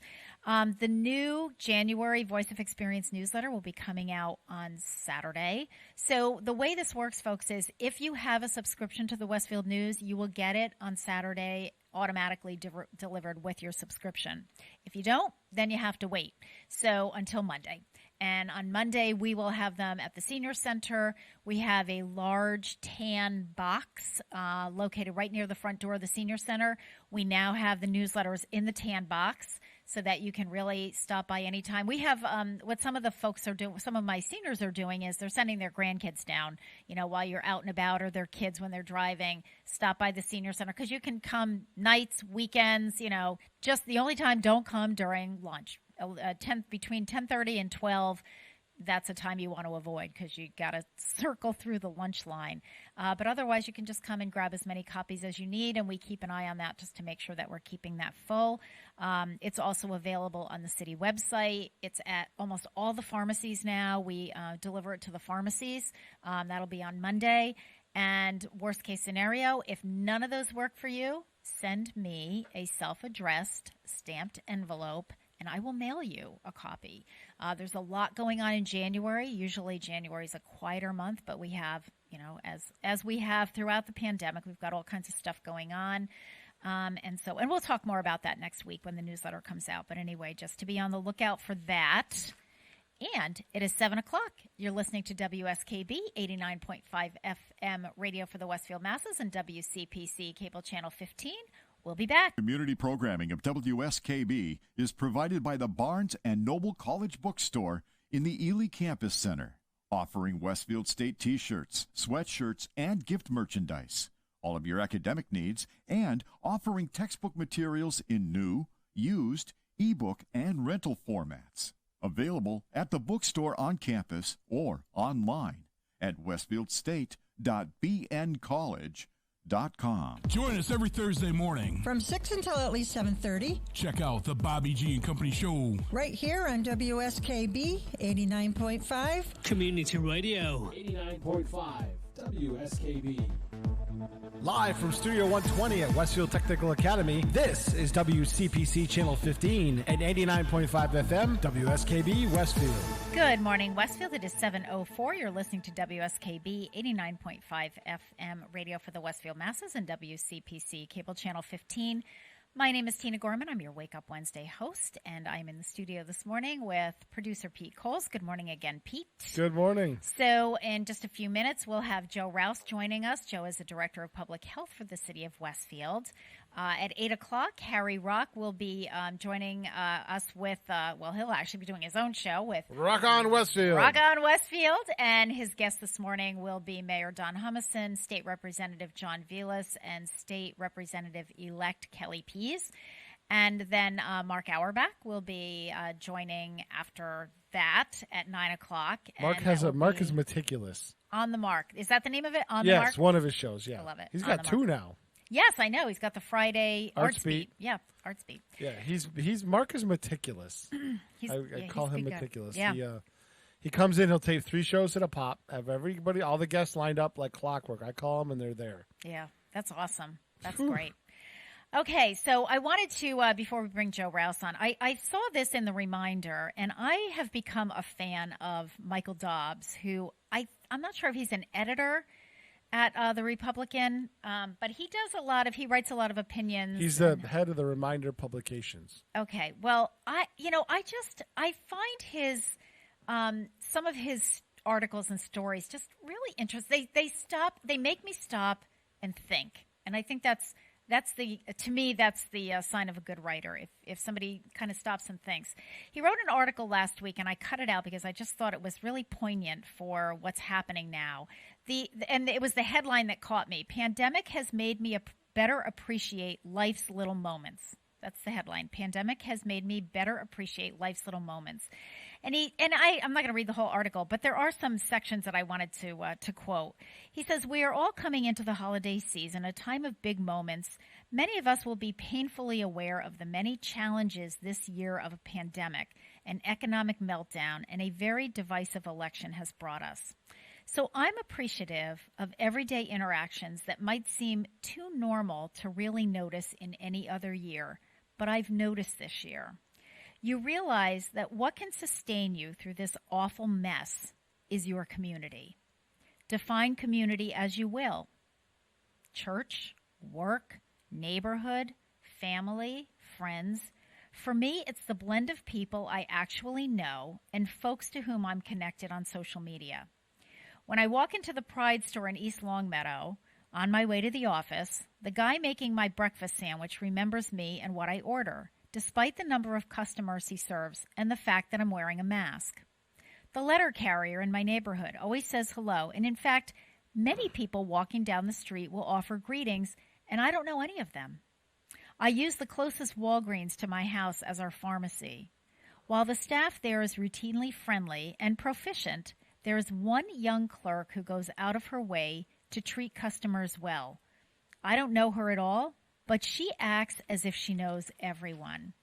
The new January Voice of Experience newsletter will be coming out on Saturday. So the way this works, folks, is if you have a subscription to the Westfield News, you will get it on Saturday automatically delivered with your subscription. If you don't, then you have to wait. So until Monday. And on Monday, we will have them at the Senior Center. We have a large tan box located right near the front door of the Senior Center. We now have the newsletters in the tan box so that you can really stop by anytime. We have what some of the folks are doing, some of my seniors are doing is they're sending their grandkids down, while you're out and about, or their kids when they're driving, stop by the Senior Center because you can come nights, weekends, just the only time don't come during lunch. Between 10:30 and 12, that's a time you want to avoid because you got to circle through the lunch line. But otherwise, you can just come and grab as many copies as you need, and we keep an eye on that just to make sure that we're keeping that full. It's also available on the city website. It's at almost all the pharmacies now. We deliver it to the pharmacies. That'll be on Monday. And worst case scenario, if none of those work for you, send me a self-addressed stamped envelope and I will mail you a copy. There's a lot going on in January. Usually January is a quieter month, but we have, as we have throughout the pandemic, we've got all kinds of stuff going on. And we'll talk more about that next week when the newsletter comes out. But anyway, just to be on the lookout for that. And it is 7 o'clock. You're listening to WSKB 89.5 FM radio for the Westfield Masses and WCPC Cable Channel 15. We'll be back. Community programming of WSKB is provided by the Barnes and Noble College Bookstore in the Ely Campus Center, offering Westfield State T-shirts, sweatshirts, and gift merchandise, all of your academic needs, and offering textbook materials in new, used, ebook, and rental formats. Available at the bookstore on campus or online at westfieldState.bncollege.com. Join us every Thursday morning from 6 until at least 7:30. Check out the Bobby G and Company Show right here on WSKB 89.5 Community Radio. 89.5 WSKB. Live from Studio 120 at Westfield Technical Academy, this is WCPC Channel 15 and 89.5 FM, WSKB Westfield. Good morning, Westfield. It is 7:04. You're listening to WSKB 89.5 FM radio for the Westfield masses and WCPC Cable Channel 15. My name is Tina Gorman. I'm your Wake Up Wednesday host, and I'm in the studio this morning with producer Pete Coles. Good morning again, Pete. Good morning. So in just a few minutes, we'll have Joe Rouse joining us. Joe is the Director of Public Health for the City of Westfield. At 8 o'clock, Harry Rock will be joining us with, he'll actually be doing his own show with Rock on Westfield. Rock on Westfield. And his guest this morning will be Mayor Don Humison, State Representative John Vilas, and State Representative-elect Kelly Pease. And then Mark Auerbach will be joining after that at 9 o'clock. Mark is meticulous. On the Mark. Is that the name of it? On the Mark? Yes, one of his shows, yeah. I love it. He's got two now. Yes, I know. He's got the Friday Arts Beat. Yeah, Arts Beat. Yeah, Mark is meticulous. I call him meticulous. Yeah. He comes in, he'll tape 3 shows at a pop, have everybody, all the guests lined up like clockwork. I call them and they're there. Yeah, that's awesome. That's great. Okay, so I wanted to, before we bring Joe Rouse on, I saw this in the reminder, and I have become a fan of Michael Dobbs, who I'm not sure if he's an editor at the Republican, but he writes a lot of opinions. He's the head of the Reminder Publications. Okay, well, I find his some of his articles and stories just really interesting. They make me stop and think, and I think that's to me that's the sign of a good writer. If somebody kind of stops and thinks. He wrote an article last week, and I cut it out because I just thought it was really poignant for what's happening now. And it was the headline that caught me. Pandemic has made me better appreciate life's little moments. That's the headline. Pandemic has made me better appreciate life's little moments. I'm not going to read the whole article, but there are some sections that I wanted to quote. He says, "We are all coming into the holiday season, a time of big moments. Many of us will be painfully aware of the many challenges this year of a pandemic, an economic meltdown, and a very divisive election has brought us. So I'm appreciative of everyday interactions that might seem too normal to really notice in any other year, but I've noticed this year. You realize that what can sustain you through this awful mess is your community. Define community as you will. Church, work, neighborhood, family, friends. For me, it's the blend of people I actually know and folks to whom I'm connected on social media. When I walk into the Pride store in East Longmeadow, on my way to the office, the guy making my breakfast sandwich remembers me and what I order, despite the number of customers he serves and the fact that I'm wearing a mask. The letter carrier in my neighborhood always says hello, and in fact, many people walking down the street will offer greetings, and I don't know any of them. I use the closest Walgreens to my house as our pharmacy. While the staff there is routinely friendly and proficient, there is one young clerk who goes out of her way to treat customers well. I don't know her at all, but she acts as if she knows everyone.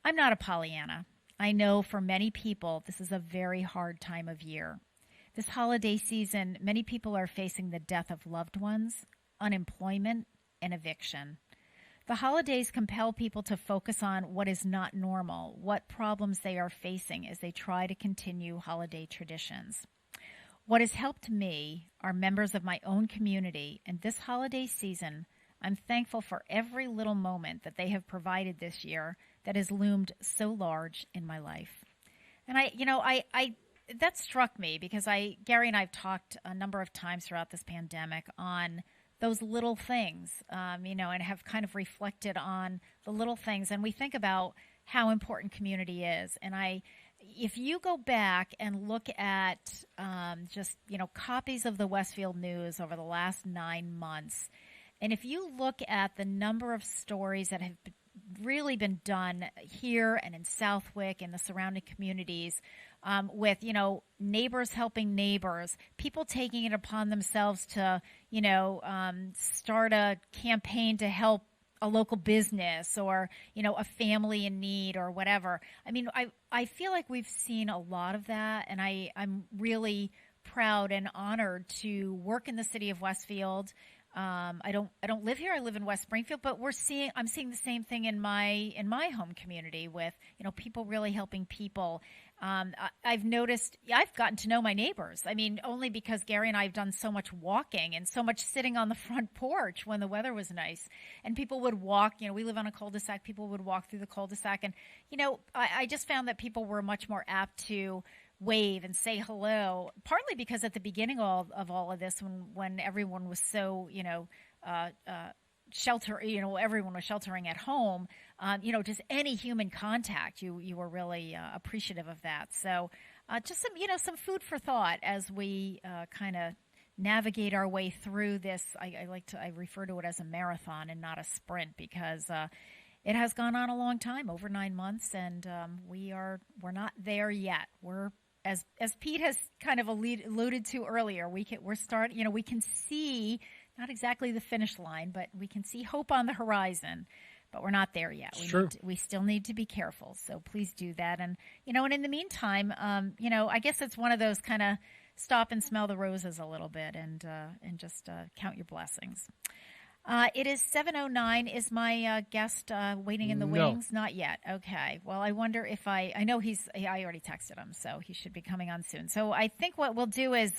I'm not a Pollyanna. I know for many people this is a very hard time of year. This holiday season, many people are facing the death of loved ones, unemployment, and eviction. The holidays compel people to focus on what is not normal, what problems they are facing as they try to continue holiday traditions. What has helped me are members of my own community, and this holiday season, I'm thankful for every little moment that they have provided this year that has loomed so large in my life. And that struck me because Gary and I have talked a number of times throughout this pandemic on those little things, and have kind of reflected on the little things. And we think about how important community is. And if you go back and look at copies of the Westfield News over the last 9 months, and if you look at the number of stories that have really been done here and in Southwick and the surrounding communities, with, neighbors helping neighbors, people taking it upon themselves to, start a campaign to help a local business or, a family in need or whatever. I mean, I feel like we've seen a lot of that, and I'm really proud and honored to work in the city of Westfield, I don't live here. I live in West Springfield, but I'm seeing the same thing in my home community with, people really helping people. I've noticed, I've gotten to know my neighbors. I mean, only because Gary and I have done so much walking and so much sitting on the front porch when the weather was nice. And people would walk, we live on a cul-de-sac. People would walk through the cul-de-sac. And, I just found that people were much more apt to wave and say hello, partly because at the beginning of all of this, when everyone was so, everyone was sheltering at home, just any human contact, you were really appreciative of that. So just some food for thought as we kind of navigate our way through this. I refer to it as a marathon and not a sprint, because it has gone on a long time, over 9 months, and we're not there yet. We're, as Pete has kind of alluded to earlier, we can see not exactly the finish line, but we can see hope on the horizon, but we're not there yet. We still need to be careful. So please do that. And, and in the meantime, I guess it's one of those kind of stop and smell the roses a little bit and just count your blessings. It is 7:09. Is my guest waiting in the wings? Not yet. Okay. Well, I wonder if I know I already texted him, so he should be coming on soon. So I think what we'll do is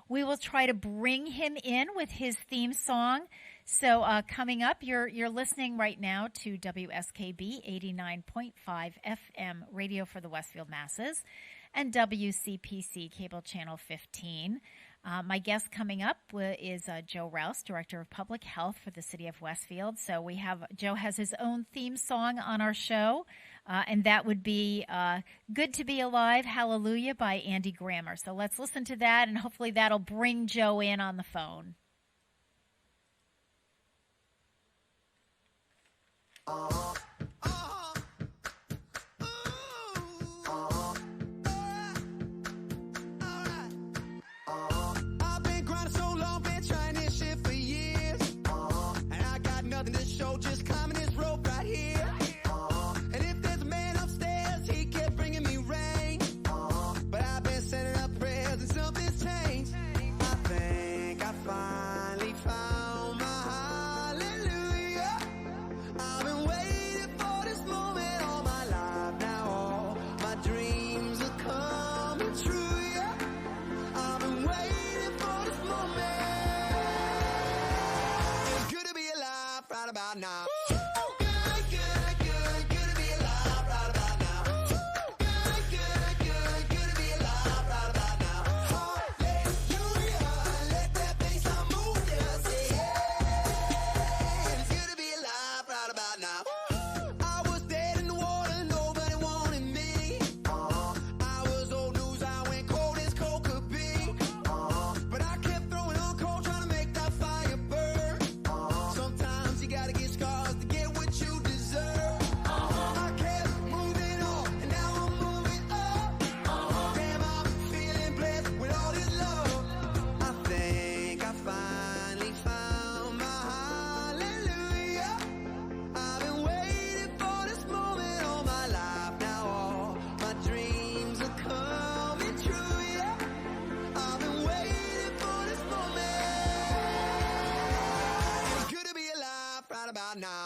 we will try to bring him in with his theme song. So coming up, you're listening right now to WSKB 89.5 FM radio for the Westfield masses and WCPC cable channel 15. My guest coming up is Joe Rouse, Director of Public Health for the City of Westfield. So Joe has his own theme song on our show, and that would be Good to Be Alive, Hallelujah by Andy Grammer. So let's listen to that, and hopefully that'll bring Joe in on the phone. Just climbing this rope right here. And if there's a man upstairs, he kept bringing me rain. But I've been sending up prayers and something's changed. I think I finally found my hallelujah. I've been waiting for this moment all my life. Now all my dreams are coming true, yeah. I've been waiting for this moment. It's good to be alive right about now. Now.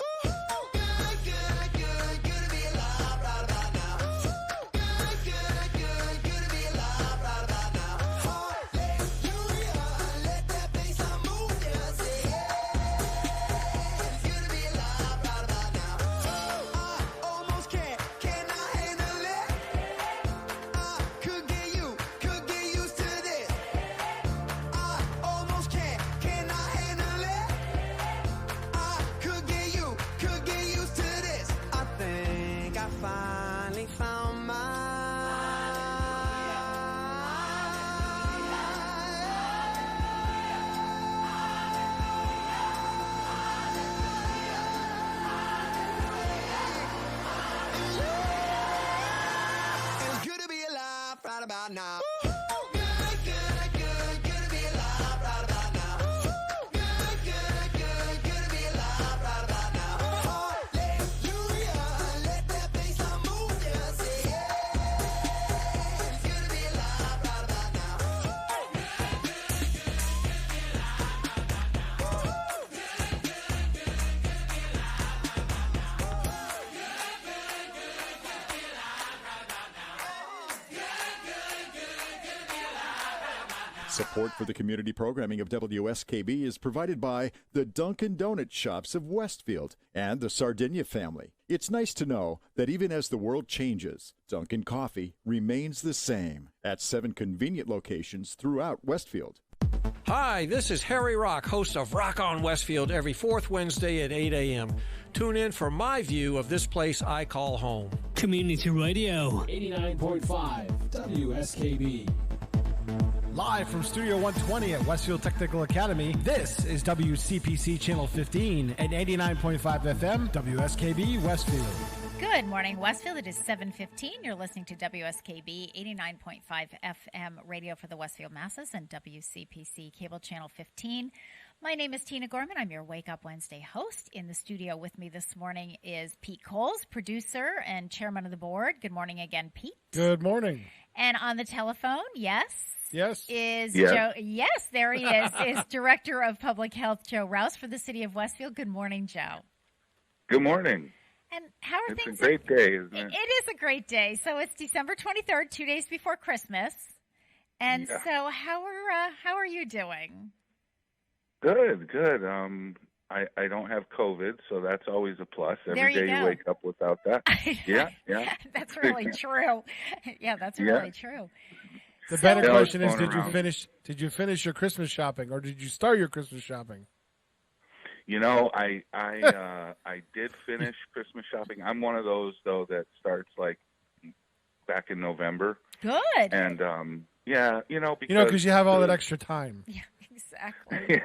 Could get Support for the community programming of WSKB is provided by the Dunkin' Donut Shops of Westfield and the Sardinia family. It's nice to know that even as the world changes, Dunkin' Coffee remains the same at 7 convenient locations throughout Westfield. Hi, this is Harry Rock, host of Rock on Westfield every fourth Wednesday at 8 a.m. Tune in for my view of this place I call home. Community Radio. 89.5 WSKB. Live from Studio 120 at Westfield Technical Academy, this is WCPC Channel 15 and 89.5 FM, WSKB Westfield. Good morning, Westfield. It is 7:15. You're listening to WSKB 89.5 FM radio for the Westfield masses and WCPC Cable Channel 15. My name is Tina Gorman. I'm your Wake Up Wednesday host. In the studio with me this morning is Pete Coles, producer and chairman of the board. Good morning again, Pete. Good morning. And on the telephone, yes. Yes. Joe. Yes, there he is. Is Director of Public Health Joe Rouse for the City of Westfield. Good morning, Joe. Good morning. And how are it's things? It's a great day, isn't it? It is a great day. So it's December 23rd, 2 days before Christmas. And so how are you doing? Good. I don't have COVID, so that's always a plus. Every day you wake up without that. Yeah. That's really true. Yeah, that's really true. The better question is, did you finish your Christmas shopping, or did you start your Christmas shopping? You know, I did finish Christmas shopping. I'm one of those though that starts like back in November. Good. And because you have all that extra time. Yeah, exactly.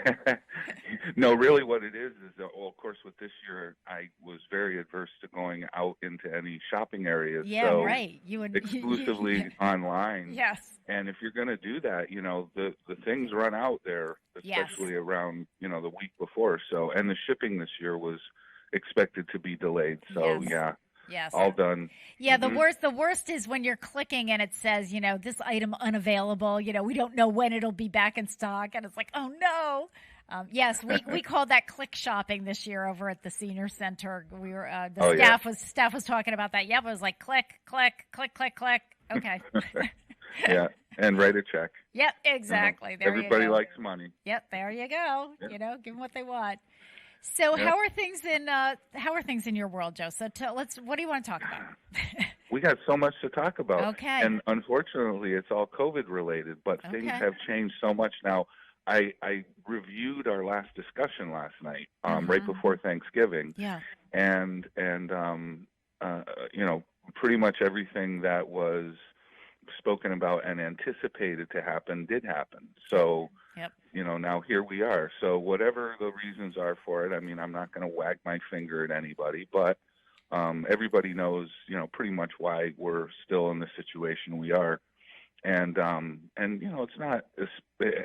No, really, what it is well, of course, with this year, I was very adverse to going out into any shopping areas. Yeah, so right. You would exclusively online. Yes. And if you're going to do that, the things run out there, especially around the week before. So, and the shipping this year was expected to be delayed. So Yes. All done. Yeah, the worst is when you're clicking and it says, this item unavailable. We don't know when it'll be back in stock, and it's like, oh no. Yes, we called that click shopping this year over at the senior center. We were staff was talking about that. Yep, it was like click, click, click, click, click. Okay. Yeah, and write a check. Yep, exactly. There Everybody you go. likes money. Yep, there you go. Yep. Give them what they want. So how are things in your world, Joe? So what do you want to talk about? We got so much to talk about. Okay. And unfortunately, it's all COVID related, but things have changed so much now. I reviewed our last discussion last night, right before Thanksgiving. Yeah. And pretty much everything that was spoken about and anticipated to happen did happen. So, now here we are. So whatever the reasons are for it, I mean, I'm not going to wag my finger at anybody, but everybody knows, pretty much why we're still in the situation we are. And it's not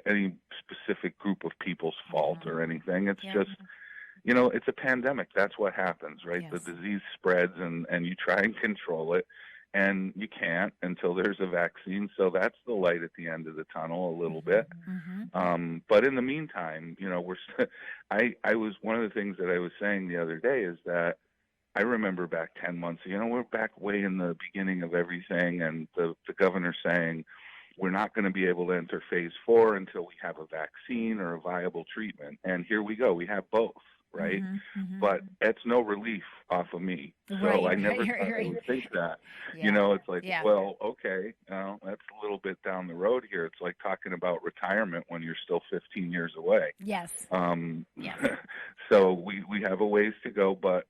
any specific group of people's fault or anything. It's just, it's a pandemic. That's what happens, right? Yes. The disease spreads and you try and control it, and you can't until there's a vaccine. So that's the light at the end of the tunnel a little bit. Mm-hmm. But in the meantime, I was, one of the things that I was saying the other day is that I remember back 10 months, we're back way in the beginning of everything, and the governor saying we're not going to be able to enter phase 4 until we have a vaccine or a viable treatment. And here we go. We have both, right? Mm-hmm. But it's no relief off of me. So I never thought I would think that. Yeah. It's like, well, okay, that's a little bit down the road here. It's like talking about retirement when you're still 15 years away. Yes. So we have a ways to go, but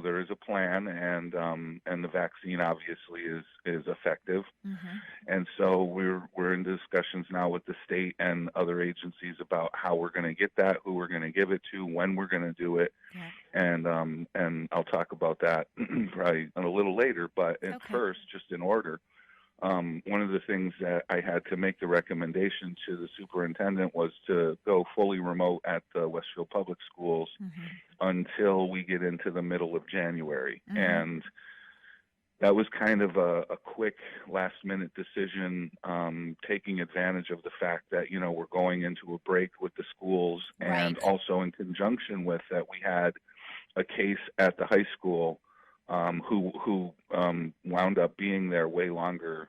there is a plan, and the vaccine obviously is effective. Mm-hmm. And so we're in discussions now with the state and other agencies about how we're going to get that, who we're going to give it to, when we're going to do it. Yeah. And I'll talk about that probably a little later, but at first, just in order, one of the things that I had to make the recommendation to the superintendent was to go fully remote at the Westfield Public Schools until we get into the middle of January. Mm-hmm. And that was kind of a quick last-minute decision, taking advantage of the fact that, we're going into a break with the schools, and also in conjunction with that we had a case at the high school who wound up being there way longer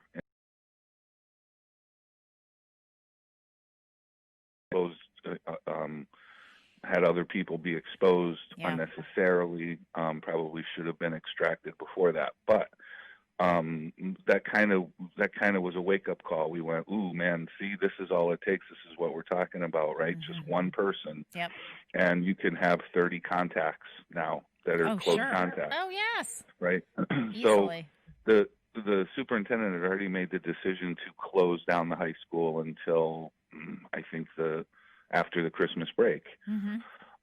had other people be exposed unnecessarily. Probably should have been extracted before that, but that kind of was a wake up call. We went, ooh man, see, this is all it takes. This is what we're talking about, right? Just one person, and you can have 30 contacts now that are close contacts. Oh yes, right. So the superintendent had already made the decision to close down the high school until I think after the Christmas break.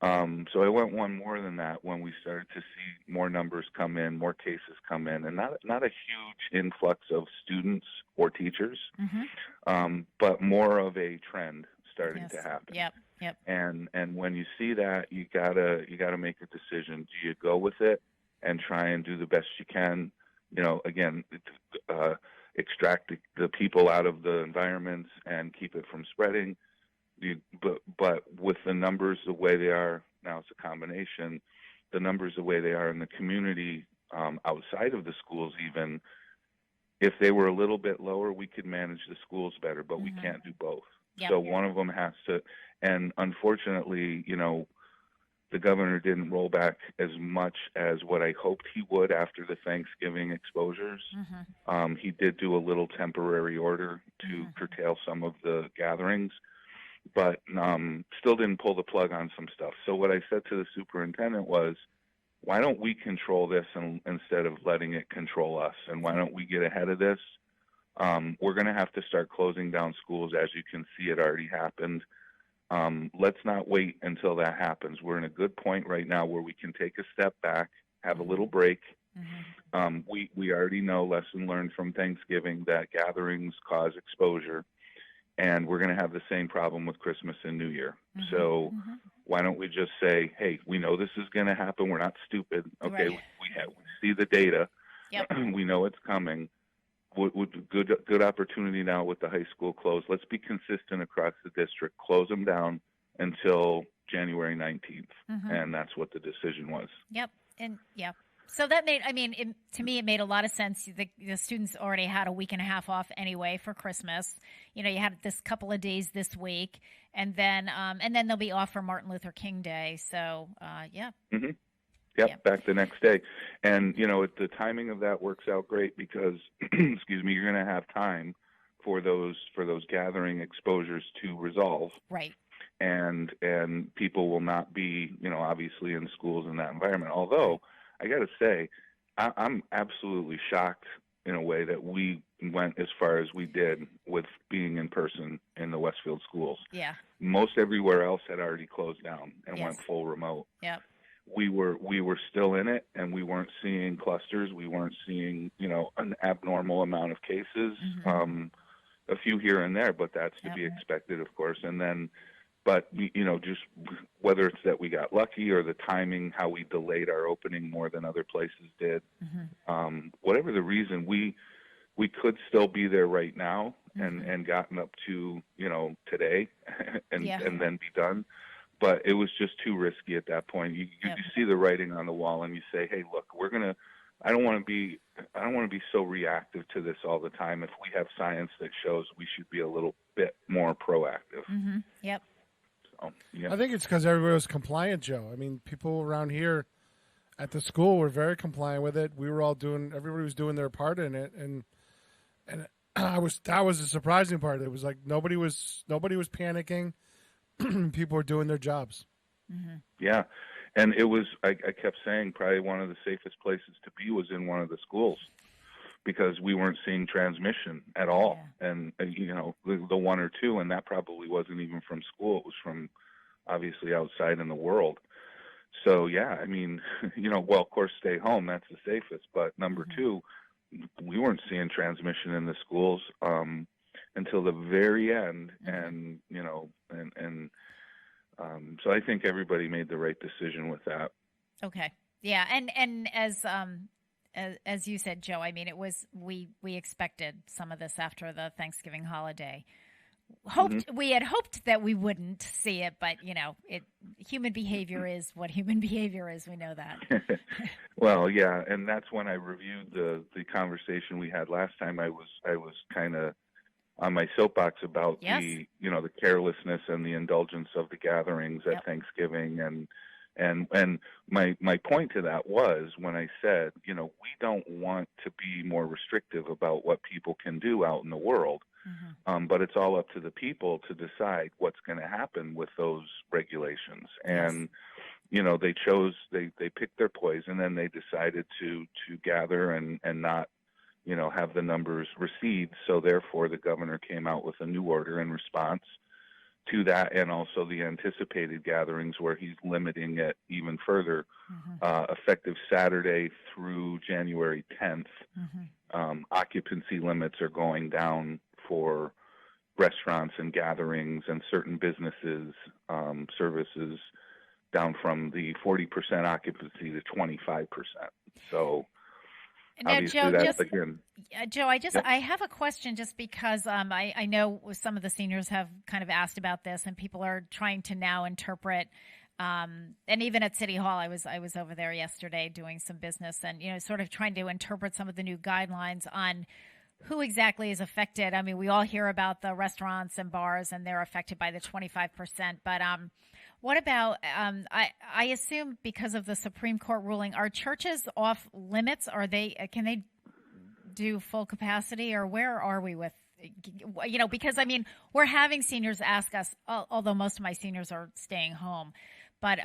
So I went one more than that when we started to see more numbers come in, more cases come in, and not a huge influx of students or teachers, but more of a trend starting to happen. Yep. And when you see that, you gotta make a decision. Do you go with it and try and do the best you can? Again, extract the people out of the environments and keep it from spreading. But with the numbers the way they are now, it's a combination. The numbers the way they are in the community, outside of the schools, even if they were a little bit lower, we could manage the schools better. But we can't do both. So one of them has to. And unfortunately, the governor didn't roll back as much as what I hoped he would after the Thanksgiving exposures. He did do a little temporary order to curtail some of the gatherings, but still didn't pull the plug on some stuff. So what I said to the superintendent was, why don't we control this instead of letting it control us? And why don't we get ahead of this? We're going to have to start closing down schools. As you can see, it already happened. Let's not wait until that happens. We're in a good point right now where we can take a step back, have a little break. We already know, lesson learned from Thanksgiving, that gatherings cause exposure. And we're going to have the same problem with Christmas and New Year. So why don't we just say, hey, we know this is going to happen. We're not stupid. Okay, we see the data. We know it's coming. Good opportunity now with the high school closed. Let's be consistent across the district. Close them down until January 19th. And that's what the decision was. So that made, to me, it made a lot of sense. The students already had a week and a half off anyway for Christmas. You had this couple of days this week, and then they'll be off for Martin Luther King Day. So, back the next day. And, the timing of that works out great because, excuse me, you're going to have time for those gathering exposures to resolve. Right. And people will not be, obviously in schools in that environment. Although, I got to say, I'm absolutely shocked in a way that we went as far as we did with being in person in the Westfield schools. Most everywhere else had already closed down and went full remote. We were still in it, and we weren't seeing clusters. We weren't seeing, an abnormal amount of cases, a few here and there, but that's to be expected, of course. And then, but, just whether it's that we got lucky or the timing, how we delayed our opening more than other places did, whatever the reason, we could still be there right now and gotten up to, today and then be done. But it was just too risky at that point. You see the writing on the wall and you say, hey, look, I don't want to be so reactive to this all the time. If we have science that shows we should be a little bit more proactive. So, I think it's because everybody was compliant, Joe. People around here at the school were very compliant with it. Everybody was doing their part in it, and that was the surprising part. It was like nobody was panicking. People were doing their jobs. Yeah, and it was. I kept saying probably one of the safest places to be was in one of the schools, because we weren't seeing transmission at all. And, the one or two, and that probably wasn't even from school. It was from obviously outside in the world. So, well, of course, stay home. That's the safest. But number two, we weren't seeing transmission in the schools until the very end. And, so I think everybody made the right decision with that. Okay. Yeah. And as you said, Joe, it was, we expected some of this after the Thanksgiving holiday. We had hoped that we wouldn't see it, but human behavior is what human behavior is. We know that. Well, yeah. And that's when I reviewed the conversation we had last time. I was kind of on my soapbox about the carelessness and the indulgence of the gatherings at Thanksgiving, and my point to that was when I said, we don't want to be more restrictive about what people can do out in the world, but it's all up to the people to decide what's going to happen with those regulations. And they picked their poison, and they decided to gather and not have the numbers recede. So therefore, the governor came out with a new order in response to that, and also the anticipated gatherings where he's limiting it even further, effective Saturday through January 10th. Occupancy limits are going down for restaurants and gatherings and certain businesses, services, down from the 40% occupancy to 25%. So now, obviously that's again. Joe, I have a question just because I know some of the seniors have kind of asked about this, and people are trying to now interpret. And even at City Hall, I was over there yesterday doing some business, and sort of trying to interpret some of the new guidelines on who exactly is affected. I mean, we all hear about the restaurants and bars, and they're affected by the 25%. But what about? I assume because of the Supreme Court ruling, are churches off limits? Are they? Can they do full capacity, or where are we with? Because I mean, we're having seniors ask us. Although most of my seniors are staying home, but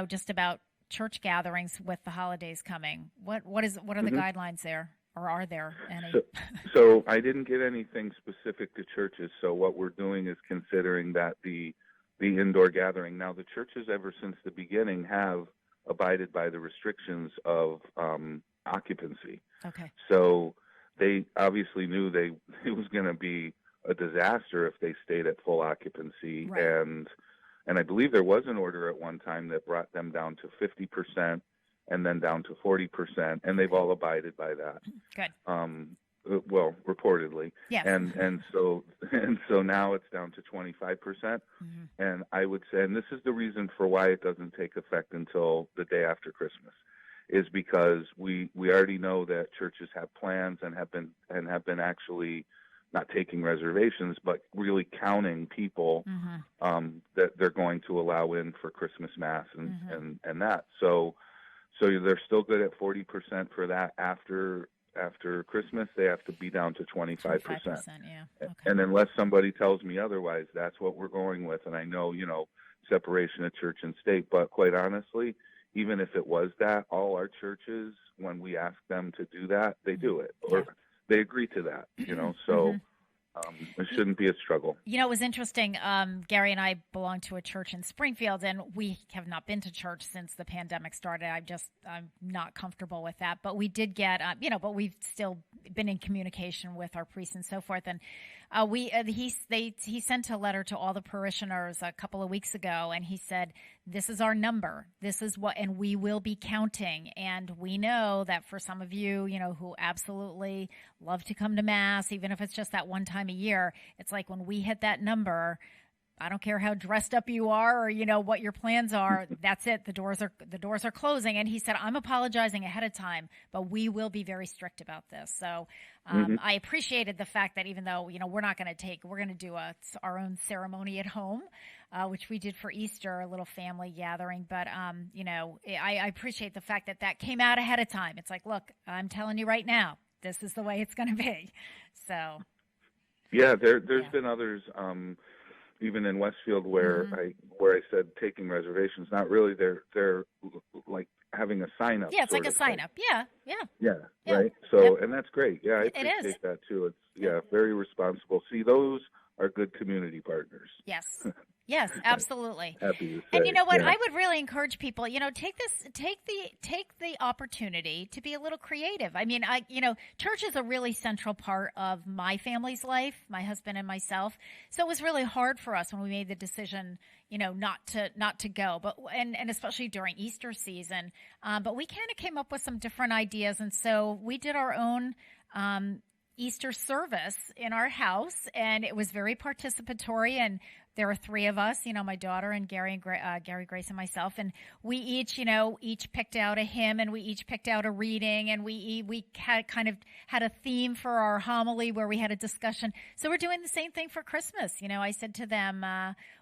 just about church gatherings with the holidays coming. What are the guidelines there? Or are there any? So I didn't get anything specific to churches. So what we're doing is considering that the indoor gathering. Now, the churches, ever since the beginning, have abided by the restrictions of occupancy. Okay. So they obviously knew it was going to be a disaster if they stayed at full occupancy. Right. And I believe there was an order at one time that brought them down to 50%. And then down to 40%, and they've all abided by that. Good. Well, reportedly. Yes. And so now it's down to 25%. And I would say, and this is the reason for why it doesn't take effect until the day after Christmas, is because we already know that churches have plans and have been actually not taking reservations, but really counting people that they're going to allow in for Christmas Mass and that. So they're still good at 40% for that. After Christmas, they have to be down to 25%. Yeah. Okay. And unless somebody tells me otherwise, that's what we're going with. And I know, separation of church and state, but quite honestly, even if it was that, all our churches, when we ask them to do that, they do it, or they agree to that, so it shouldn't be a struggle. It was interesting. Gary and I belong to a church in Springfield, and we have not been to church since the pandemic started. I'm not comfortable with that. But we did get, but we've still been in communication with our priests and so forth. And he sent a letter to all the parishioners a couple of weeks ago, and he said, "This is our number. This is what, and we will be counting. And we know that for some of you, who absolutely love to come to Mass, even if it's just that one time a year, it's like when we hit that number, I don't care how dressed up you are or, what your plans are. That's it. The doors are closing." And he said, "I'm apologizing ahead of time, but we will be very strict about this." So I appreciated the fact that even though, we're going to do our own ceremony at home, which we did for Easter, a little family gathering. But, I appreciate the fact that came out ahead of time. It's like, look, I'm telling you right now, this is the way it's going to be. So. Yeah, there's been others, even in Westfield where I said taking reservations. Not really. They're like having a sign up. Yeah, it's like a sign up. Yeah. Right. So, and that's great. Yeah, I appreciate that too. It's very responsible. See, those are good community partners. Yes. Yes, absolutely. Happy to say. And you know what? I would really encourage people, take the opportunity to be a little creative. I mean, church is a really central part of my family's life, my husband and myself. So it was really hard for us when we made the decision, not to go, but and especially during Easter season. But we kind of came up with some different ideas, and so we did our own Easter service in our house, and it was very participatory, and there are three of us, my daughter and Gary Grace and myself, and we each picked out a hymn, and we each picked out a reading, and we kind of had a theme for our homily where we had a discussion. So we're doing the same thing for Christmas. I said to them,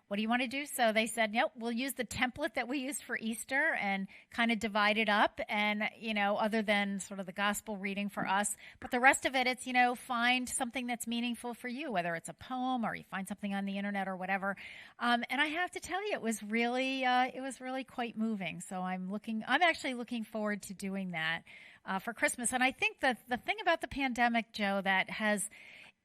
what do you want to do? So they said, nope, we'll use the template that we used for Easter and kind of divide it up. And, other than sort of the gospel reading for us, but the rest of it, it's, find something that's meaningful for you, whether it's a poem or you find something on the internet or whatever. And I have to tell you, it was really quite moving. So I'm actually looking forward to doing that for Christmas. And I think that the thing about the pandemic, Joe, that has,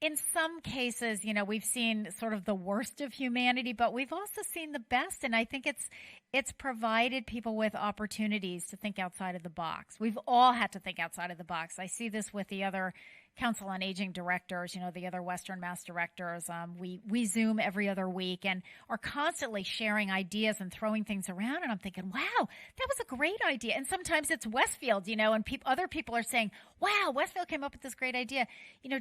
in some cases, we've seen sort of the worst of humanity, but we've also seen the best. And I think it's provided people with opportunities to think outside of the box. We've all had to think outside of the box. I see this with the other Council on Aging directors, the other Western Mass directors. We Zoom every other week and are constantly sharing ideas and throwing things around. And I'm thinking, wow, that was a great idea. And sometimes it's Westfield, and other people are saying, wow, Westfield came up with this great idea.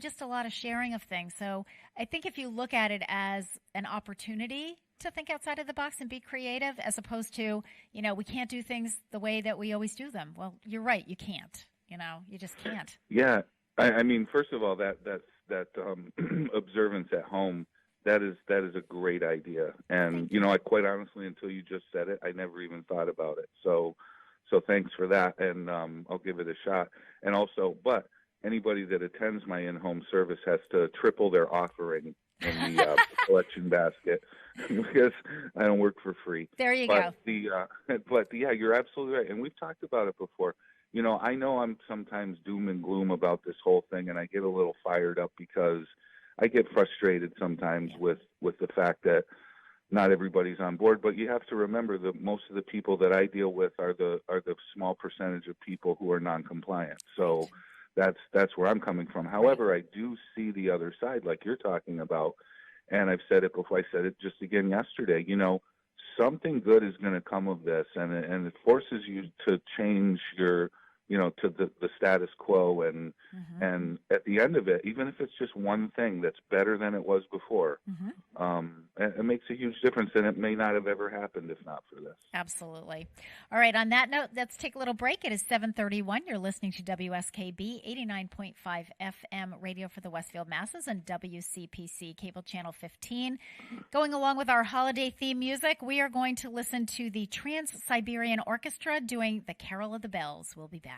Just a lot of sharing of things. So I think if you look at it as an opportunity to think outside of the box and be creative, as opposed to, we can't do things the way that we always do them. Well, you're right. You can't, you just can't. Yeah. I mean, first of all, that observance at home, that is a great idea. And, I quite honestly, until you just said it, I never even thought about it. So thanks for that. And I'll give it a shot. And also, but anybody that attends my in-home service has to triple their offering in the collection basket because I don't work for free. There you go. But yeah, you're absolutely right. And we've talked about it before. I know I'm sometimes doom and gloom about this whole thing, and I get a little fired up because I get frustrated sometimes with the fact that not everybody's on board. But you have to remember that most of the people that I deal with are the small percentage of people who are non-compliant. So that's where I'm coming from. However, I do see the other side, like you're talking about, and I've said it before. I said it just again yesterday. Something good is going to come of this, and it forces you to change your to the status quo, and at the end of it, even if it's just one thing that's better than it was before, it makes a huge difference, and it may not have ever happened if not for this. Absolutely. All right, on that note, let's take a little break. It is 7:31. You're listening to WSKB 89.5 FM radio for the Westfield masses and WCPC cable channel 15. Going along with our holiday theme music, we are going to listen to the Trans-Siberian Orchestra doing the Carol of the Bells. We'll be back.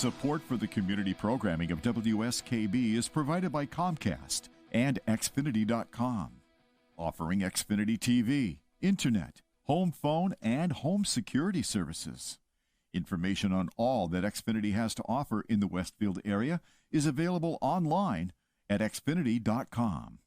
Support for the community programming of WSKB is provided by Comcast and Xfinity.com, offering Xfinity TV, Internet, home phone, and home security services. Information on all that Xfinity has to offer in the Westfield area is available online at Xfinity.com.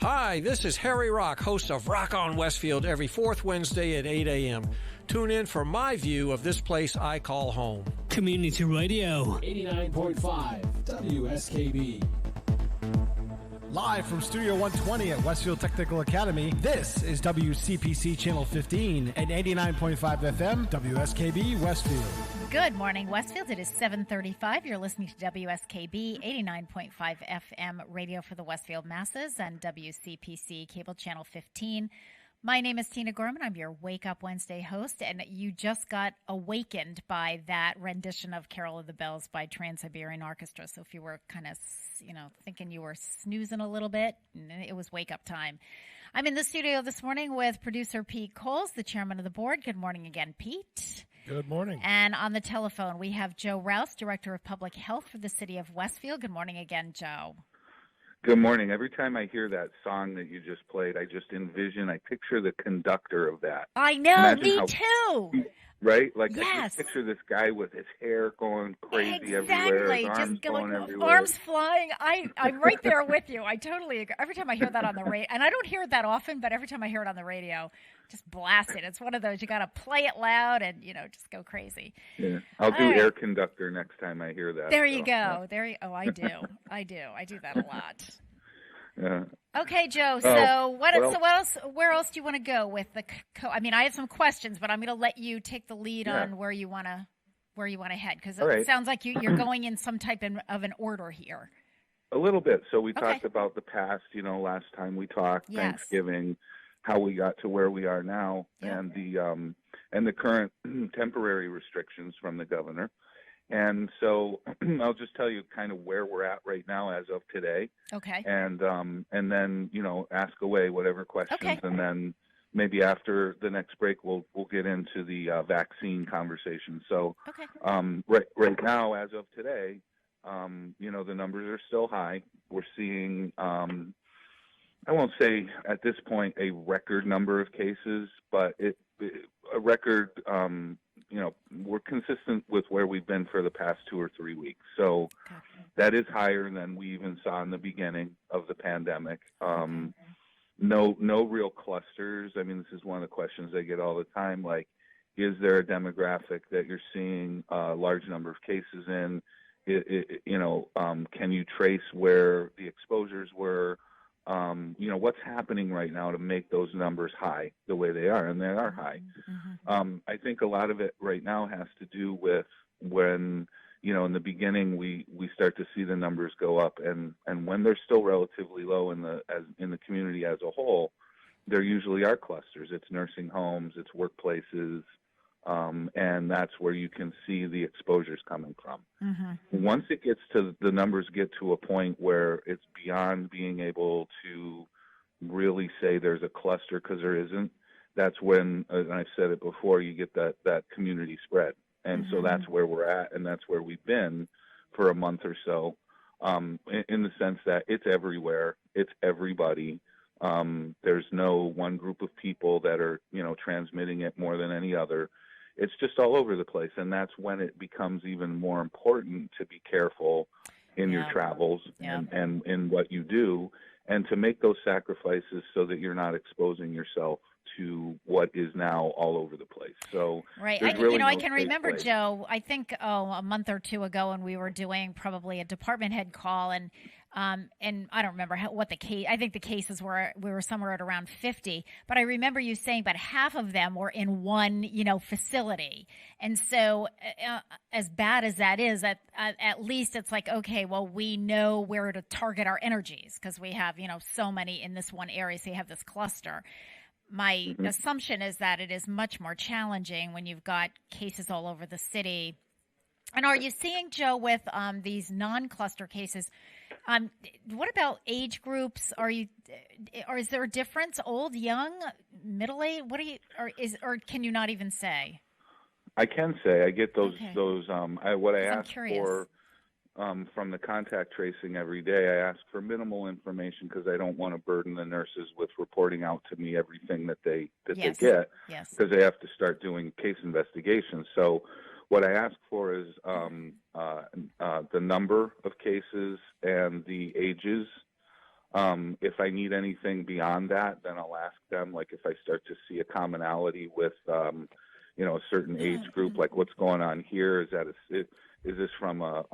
Hi, this is Harry Rock, host of Rock on Westfield every fourth Wednesday at 8 a.m. Tune in for my view of this place I call home. Community Radio. 89.5 WSKB. Live from Studio 120 at Westfield Technical Academy, this is WCPC Channel 15 and 89.5 FM, WSKB Westfield. Good morning, Westfield. It is 7:35. You're listening to WSKB 89.5 FM radio for the Westfield masses and WCPC Cable Channel 15. My name is Tina Gorman. I'm your Wake Up Wednesday host, and you just got awakened by that rendition of Carol of the Bells by Trans-Siberian Orchestra. So if you were kind of, thinking you were snoozing a little bit, it was wake up time. I'm in the studio this morning with producer Pete Coles, the chairman of the board. Good morning again, Pete. Good morning. And on the telephone, we have Joe Rouse, Director of Public Health for the City of Westfield. Good morning again, Joe. Good morning. Every time I hear that song that you just played, I picture the conductor of that. I know, me too. Right? Like, yes. I just picture this guy with his hair going crazy exactly. everywhere, his arms just going everywhere. Arms flying. I'm right there with you. I totally agree. Every time I hear that on the radio, and I don't hear it that often, but every time I hear it on the radio, just blast it. It's one of those, you got to play it loud and, just go crazy. Yeah. I'll do air conductor next time I hear that. There you go. I do. I do that a lot. Yeah. Okay, Joe. So what else? Where else do you want to go with the? I have some questions, but I'm going to let you take the lead on where you want to head, because it sounds like you're going in some type of an order here. A little bit. So we talked about the past. Last time we talked, Thanksgiving, how we got to where we are now, and the current temporary restrictions from the governor. And so I'll just tell you kind of where we're at right now as of today. Okay. And then, ask away whatever questions. Okay. And then maybe after the next break, we'll get into the vaccine conversation. So right now, as of today, the numbers are still high. We're seeing, I won't say at this point a record number of cases, but a record, we're consistent with where we've been for the past 2 or 3 weeks. So that is higher than we even saw in the beginning of the pandemic. No real clusters. I mean, this is one of the questions I get all the time. Like, is there a demographic that you're seeing a large number of cases in? Can you trace where the exposures were? What's happening right now to make those numbers high the way they are, and they are high. Mm-hmm. I think a lot of it right now has to do with when, in the beginning we start to see the numbers go up, and when they're still relatively low in the community as a whole, there usually are clusters. It's nursing homes, it's workplaces, and that's where you can see the exposures coming from. Mm-hmm. Once it gets to the numbers get to a point where it's beyond being able to really say there's a cluster, because there isn't, that's when, and I've said it before, you get that community spread. And so that's where we're at, and that's where we've been for a month or so, in the sense that it's everywhere, it's everybody. There's no one group of people that are, transmitting it more than any other. It's just all over the place, and that's when it becomes even more important to be careful in your travels and in what you do, and to make those sacrifices so that you're not exposing yourself to what is now all over the place. So right, I can remember, Joe, I think a month or two ago, when we were doing probably a department head call, and I don't remember what the case. I think the cases we were somewhere at around 50. But I remember you saying, but half of them were in one, facility. And so, as bad as that is, at least it's like, okay, well, we know where to target our energies, because we have, so many in this one area. So you have this cluster. My assumption is that it is much more challenging when you've got cases all over the city. And are you seeing, Joe, with these non-cluster cases? What about age groups? Is there a difference? Old, young, middle age? Or can you not even say? I can say I get those. Okay. What I I'm ask curious. for from the contact tracing every day, I ask for minimal information because I don't want to burden the nurses with reporting out to me everything that they Yes. get, Yes. because they have to start doing case investigations. So what I ask for is the number of cases and the ages. If I need anything beyond that, then I'll ask them. Like if I start to see a commonality with a certain age group, like what's going on here? Is this from a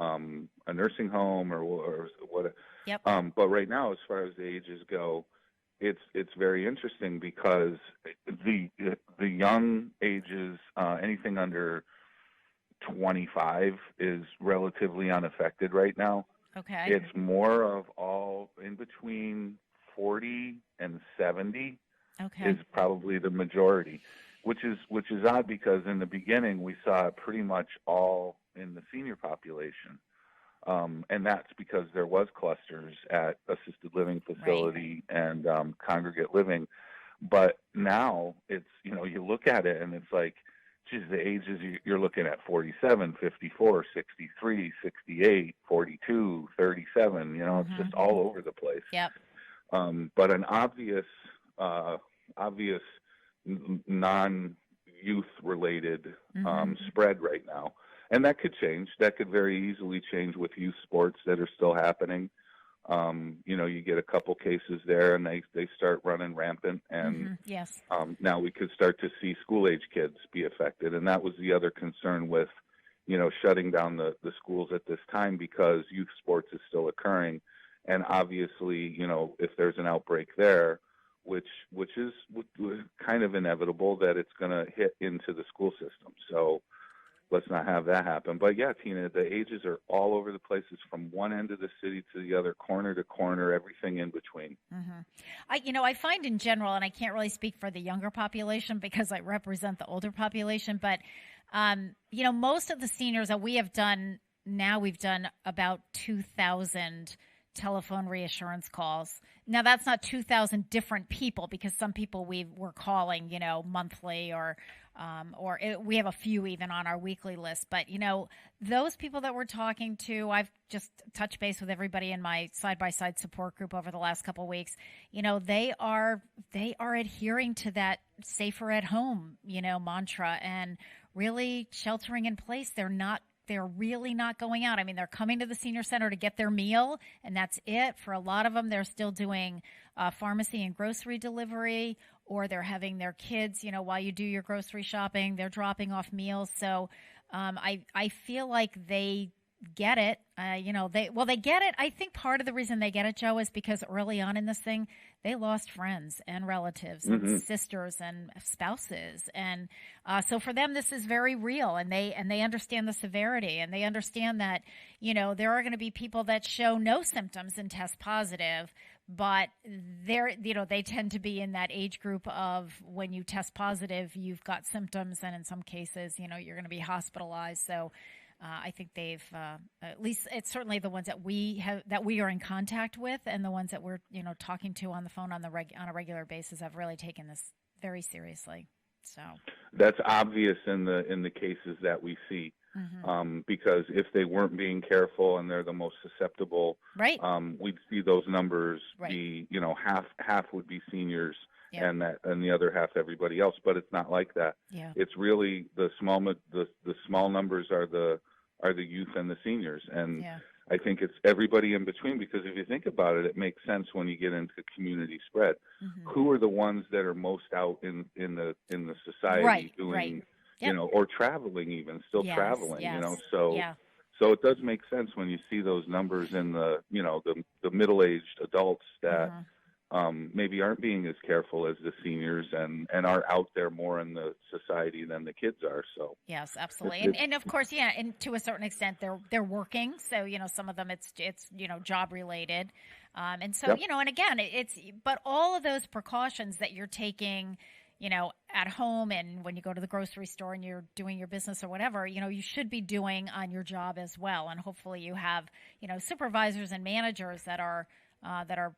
nursing home or what? Yep. But right now, as far as the ages go, it's very interesting because the young ages, anything under 25 is relatively unaffected right now. Okay. It's more of all in between 40 and 70 Okay. is probably the majority, which is odd because in the beginning we saw it pretty much all in the senior population. And that's because there was clusters at assisted living facility and congregate living. But now it's, you look at it and it's like, geez, the ages you're looking at 47, 54, 63, 68, 42, 37, it's just all over the place. Yep. But an obvious non-youth related spread right now. And that could change. That could very easily change with youth sports that are still happening. You get a couple cases there and they start running rampant. And yes. Now we could start to see school-age kids be affected. And that was the other concern with, shutting down the schools at this time because youth sports is still occurring. And obviously, if there's an outbreak there, which is kind of inevitable that it's going to hit into the school system. So let's not have that happen. But yeah, Tina, the ages are all over the place. It's from one end of the city to the other, corner to corner, everything in between. I find in general, and I can't really speak for the younger population because I represent the older population, but, most of the seniors that we've done about 2,000 telephone reassurance calls. Now, that's not 2,000 different people because some people we're calling, monthly or we have a few even on our weekly list. But, those people that we're talking to, I've just touched base with everybody in my side-by-side support group over the last couple of weeks. They are adhering to that safer at home, mantra and really sheltering in place. They're really not going out. I mean, they're coming to the senior center to get their meal, and that's it. For a lot of them, they're still doing pharmacy and grocery delivery, or they're having their kids, while you do your grocery shopping, they're dropping off meals. So I feel like they get it. They get it. I think part of the reason they get it, Joe, is because early on in this thing, they lost friends and relatives and sisters and spouses. And so for them, this is very real, and they understand the severity, and they understand that, there are going to be people that show no symptoms and test positive, but they tend to be in that age group of when you test positive, you've got symptoms, and in some cases, you're going to be hospitalized. So I think they've, at least it's certainly the ones that we are in contact with, and the ones that we're, talking to on the phone on a regular basis have really taken this very seriously. So that's obvious in the cases that we see, because if they weren't being careful and they're the most susceptible, right? We'd see those numbers be, half would be seniors. Yeah. And the other half everybody else, but it's not like that. Yeah. It's really the small numbers are the youth and the seniors, and I think it's everybody in between, because if you think about it, it makes sense when you get into community spread. Who are the ones that are most out in the society doing, or traveling, even still traveling, So it does make sense when you see those numbers in the middle-aged adults that maybe aren't being as careful as the seniors and are out there more in the society than the kids are. So yes, absolutely. And of course, and to a certain extent they're working. So, some of them it's job related. And so, and again, but all of those precautions that you're taking, at home and when you go to the grocery store and you're doing your business or whatever, you should be doing on your job as well. And hopefully you have, supervisors and managers that are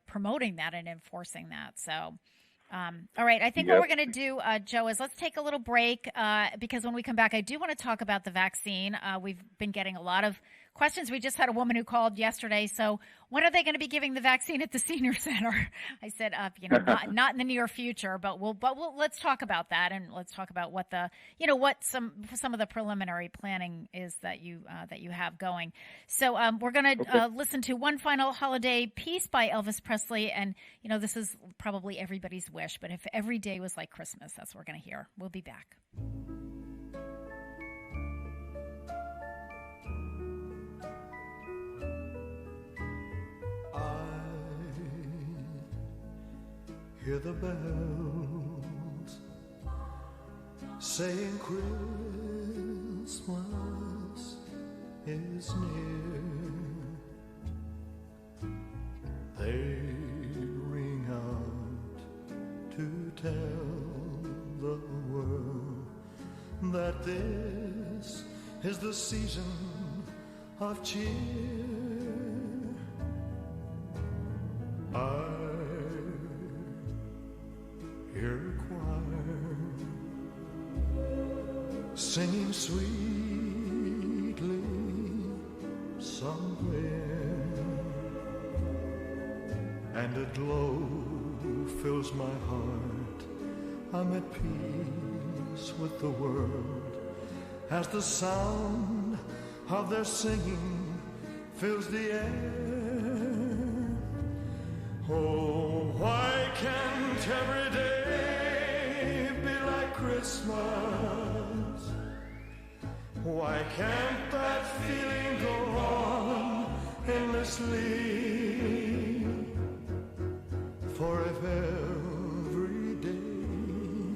promoting that and enforcing that. So, All right. I think what we're going to do, Joe, is let's take a little break because when we come back, I do want to talk about the vaccine. We've been getting a lot of questions. We just had a woman who called yesterday. So when are they going to be giving the vaccine at the senior center? I said, not in the near future, but let's talk about that, and let's talk about what what some of the preliminary planning is that you have going. So we're going to listen to one final holiday piece by Elvis Presley, and this is probably everybody's wish, but if every day was like Christmas, that's what we're going to hear. We'll be back. Hear the bells saying Christmas is near. They ring out to tell the world that this is the season of cheer. I hear a choir singing sweetly somewhere, and a glow fills my heart. I'm at peace with the world as the sound of their singing fills the air. Oh, why can't every day be like Christmas? Why can't that feeling go on endlessly? For if every day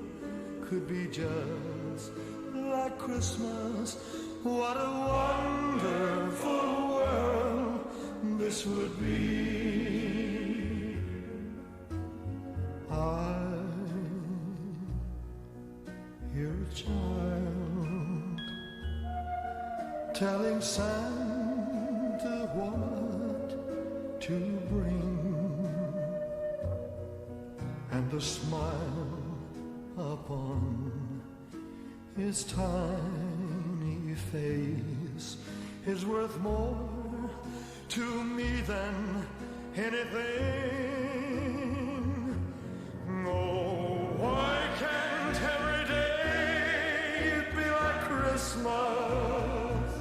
could be just like Christmas, what a wonderful world this would be. I hear a child telling Santa what to bring, and the smile upon his tiny face is worth more to me than anything. Oh, why can't every day be like Christmas?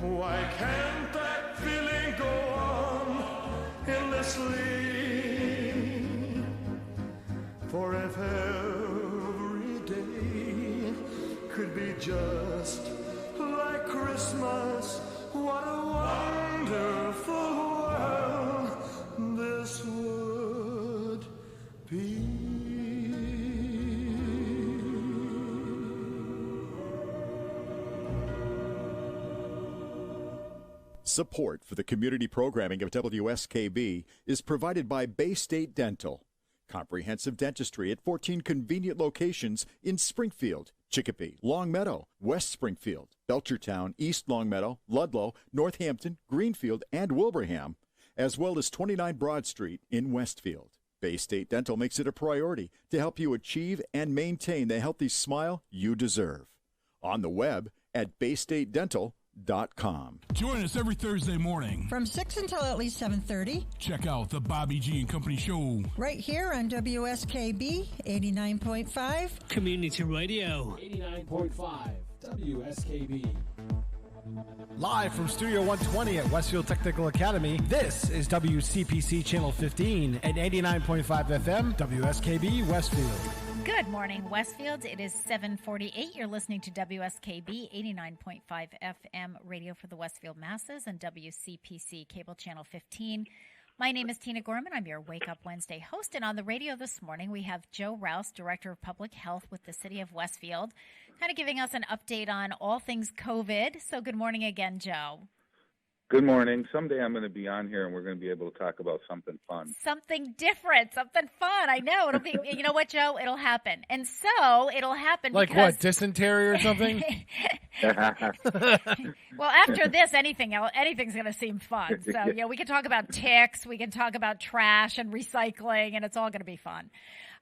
Why can't that feeling go on endlessly? For if every day could be just like Christmas, what a wonderful world this would be. Support for the community programming of WSKB is provided by Bay State Dental. Comprehensive dentistry at 14 convenient locations in Springfield, Chicopee, Longmeadow, West Springfield, Belchertown, East Longmeadow, Ludlow, Northampton, Greenfield, and Wilbraham, as well as 29 Broad Street in Westfield. Bay State Dental makes it a priority to help you achieve and maintain the healthy smile you deserve. On the web at baystatedental.com. Join us every Thursday morning from 6 until at least 7:30. Check out the Bobby G and Company Show right here on WSKB 89.5 Community Radio. 89.5 WSKB. Live from Studio 120 at Westfield Technical Academy, this is WCPC Channel 15 at 89.5 FM, WSKB Westfield. Good morning, Westfield. It is 7:48. You're listening to WSKB 89.5 FM radio for the Westfield masses and WCPC Cable Channel 15. My name is Tina Gorman. I'm your Wake Up Wednesday host. And on the radio this morning, we have Joe Rouse, Director of Public Health with the City of Westfield, kind of giving us an update on all things COVID. So good morning again, Joe. Good morning. Someday I'm going to be on here and we're going to be able to talk about something fun. Something different, something fun. I know. It'll be, you know what, Joe? It'll happen. And so it'll happen like because... what, dysentery or something? Well, after this, anything's going to seem fun. So, we can talk about ticks, we can talk about trash and recycling, and it's all going to be fun.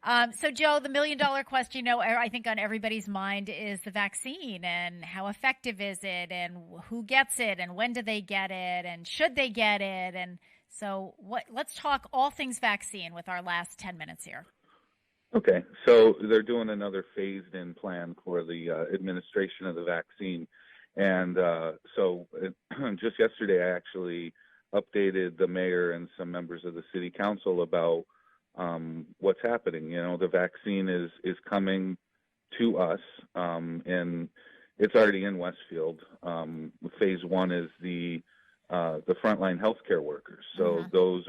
So, Joe, the $1 million question, I think on everybody's mind is the vaccine and how effective is it and who gets it and when do they get it and should they get it? And so let's talk all things vaccine with our last 10 minutes here. Okay. So they're doing another phased-in plan for the administration of the vaccine. And so just yesterday, I actually updated the mayor and some members of the city council about what's happening. The vaccine is coming to us, and it's already in Westfield. Phase 1 is the frontline healthcare workers. So those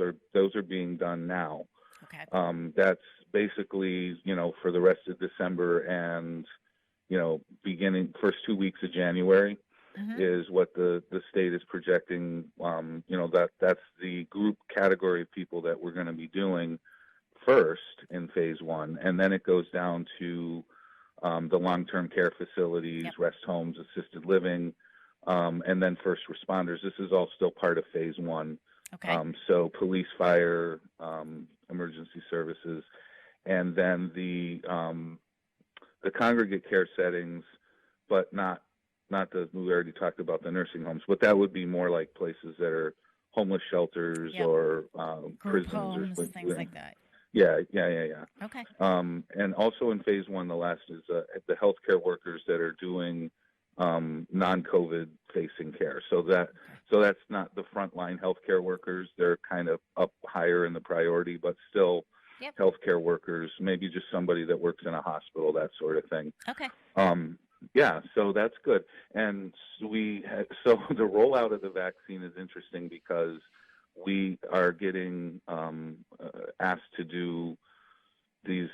are being done now. Okay. That's basically, for the rest of December and, beginning first 2 weeks of January is what the state is projecting. That's the group category of people that we're going to be doing first in phase 1, and then it goes down to the long-term care facilities, rest homes, assisted living, and then first responders. This is all still part of phase 1. Okay. So police, fire, emergency services, and then the congregate care settings, but not we already talked about the nursing homes, but that would be more like places that are homeless shelters or group prisons homes, or things like that. Yeah. Okay. And also in phase 1, the last is the healthcare workers that are doing non-COVID facing care. So that's not the frontline healthcare workers. They're kind of up higher in the priority, but still healthcare workers, maybe just somebody that works in a hospital, that sort of thing. Okay. Yeah, so that's good. And so the rollout of the vaccine is interesting because we are getting asked to do these,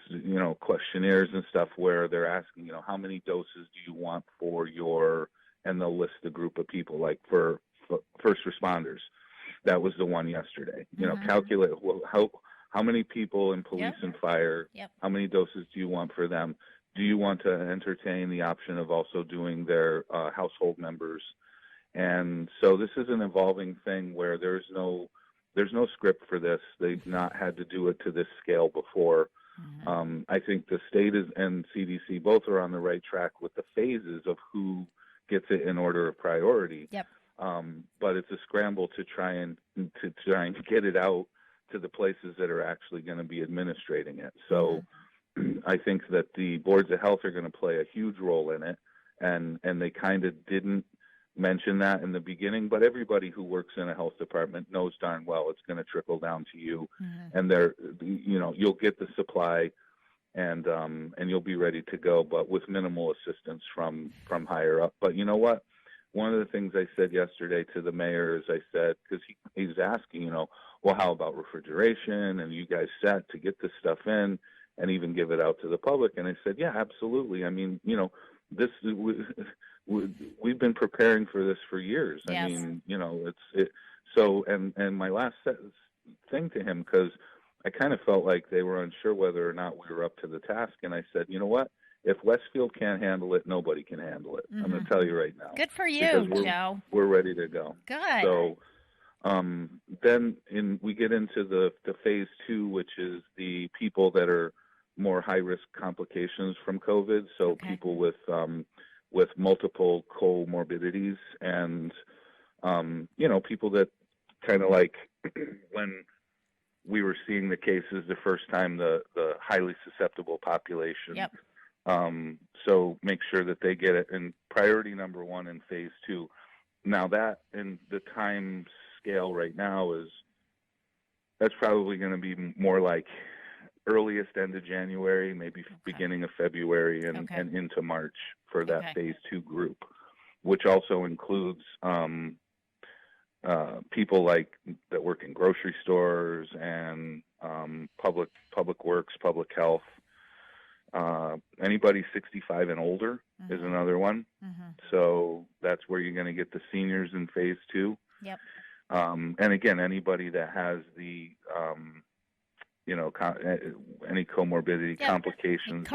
questionnaires and stuff where they're asking, how many doses do you want for and they'll list a group of people, like for first responders. That was the one yesterday. Calculate how many people in police and fire, how many doses do you want for them? Do you want to entertain the option of also doing their household members? And so this is an evolving thing where there's no script for this. They've not had to do it to this scale before. I think the state and CDC both are on the right track with the phases of who gets it in order of priority. Yep. But it's a scramble to try and get it out to the places that are actually going to be administrating it. So I think that the boards of health are going to play a huge role in it, and they kind of didn't mention that in the beginning, but everybody who works in a health department knows darn well it's going to trickle down to you, and you'll get the supply, and you'll be ready to go, but with minimal assistance from higher up. But you know what? One of the things I said yesterday to the mayor is I said, because he was asking, well, how about refrigeration? And you guys set to get this stuff in and even give it out to the public? And I said, yeah, absolutely. I mean, this we've been preparing for this for years. Yes. I mean, so my last thing to him, because I kind of felt like they were unsure whether or not we were up to the task. And I said, you know what? If Westfield can't handle it, nobody can handle it. I'm going to tell you right now. Good for you, Joe. We're ready to go. Good. So then we get into the phase 2, which is the people that are more high-risk complications from COVID. So people with multiple comorbidities and, people that kind of like when we were seeing the cases the first time, the highly susceptible population. Yep. So make sure that they get it in priority number 1 in phase 2. Now that in the time scale right now that's probably going to be more like earliest end of January, maybe beginning of February and into March for that phase 2 group, which also includes people like that work in grocery stores and public works, public health. Anybody 65 and older is another one. So that's where you're going to get the seniors in phase 2. Yep. And again, anybody that has the any comorbidity, complications,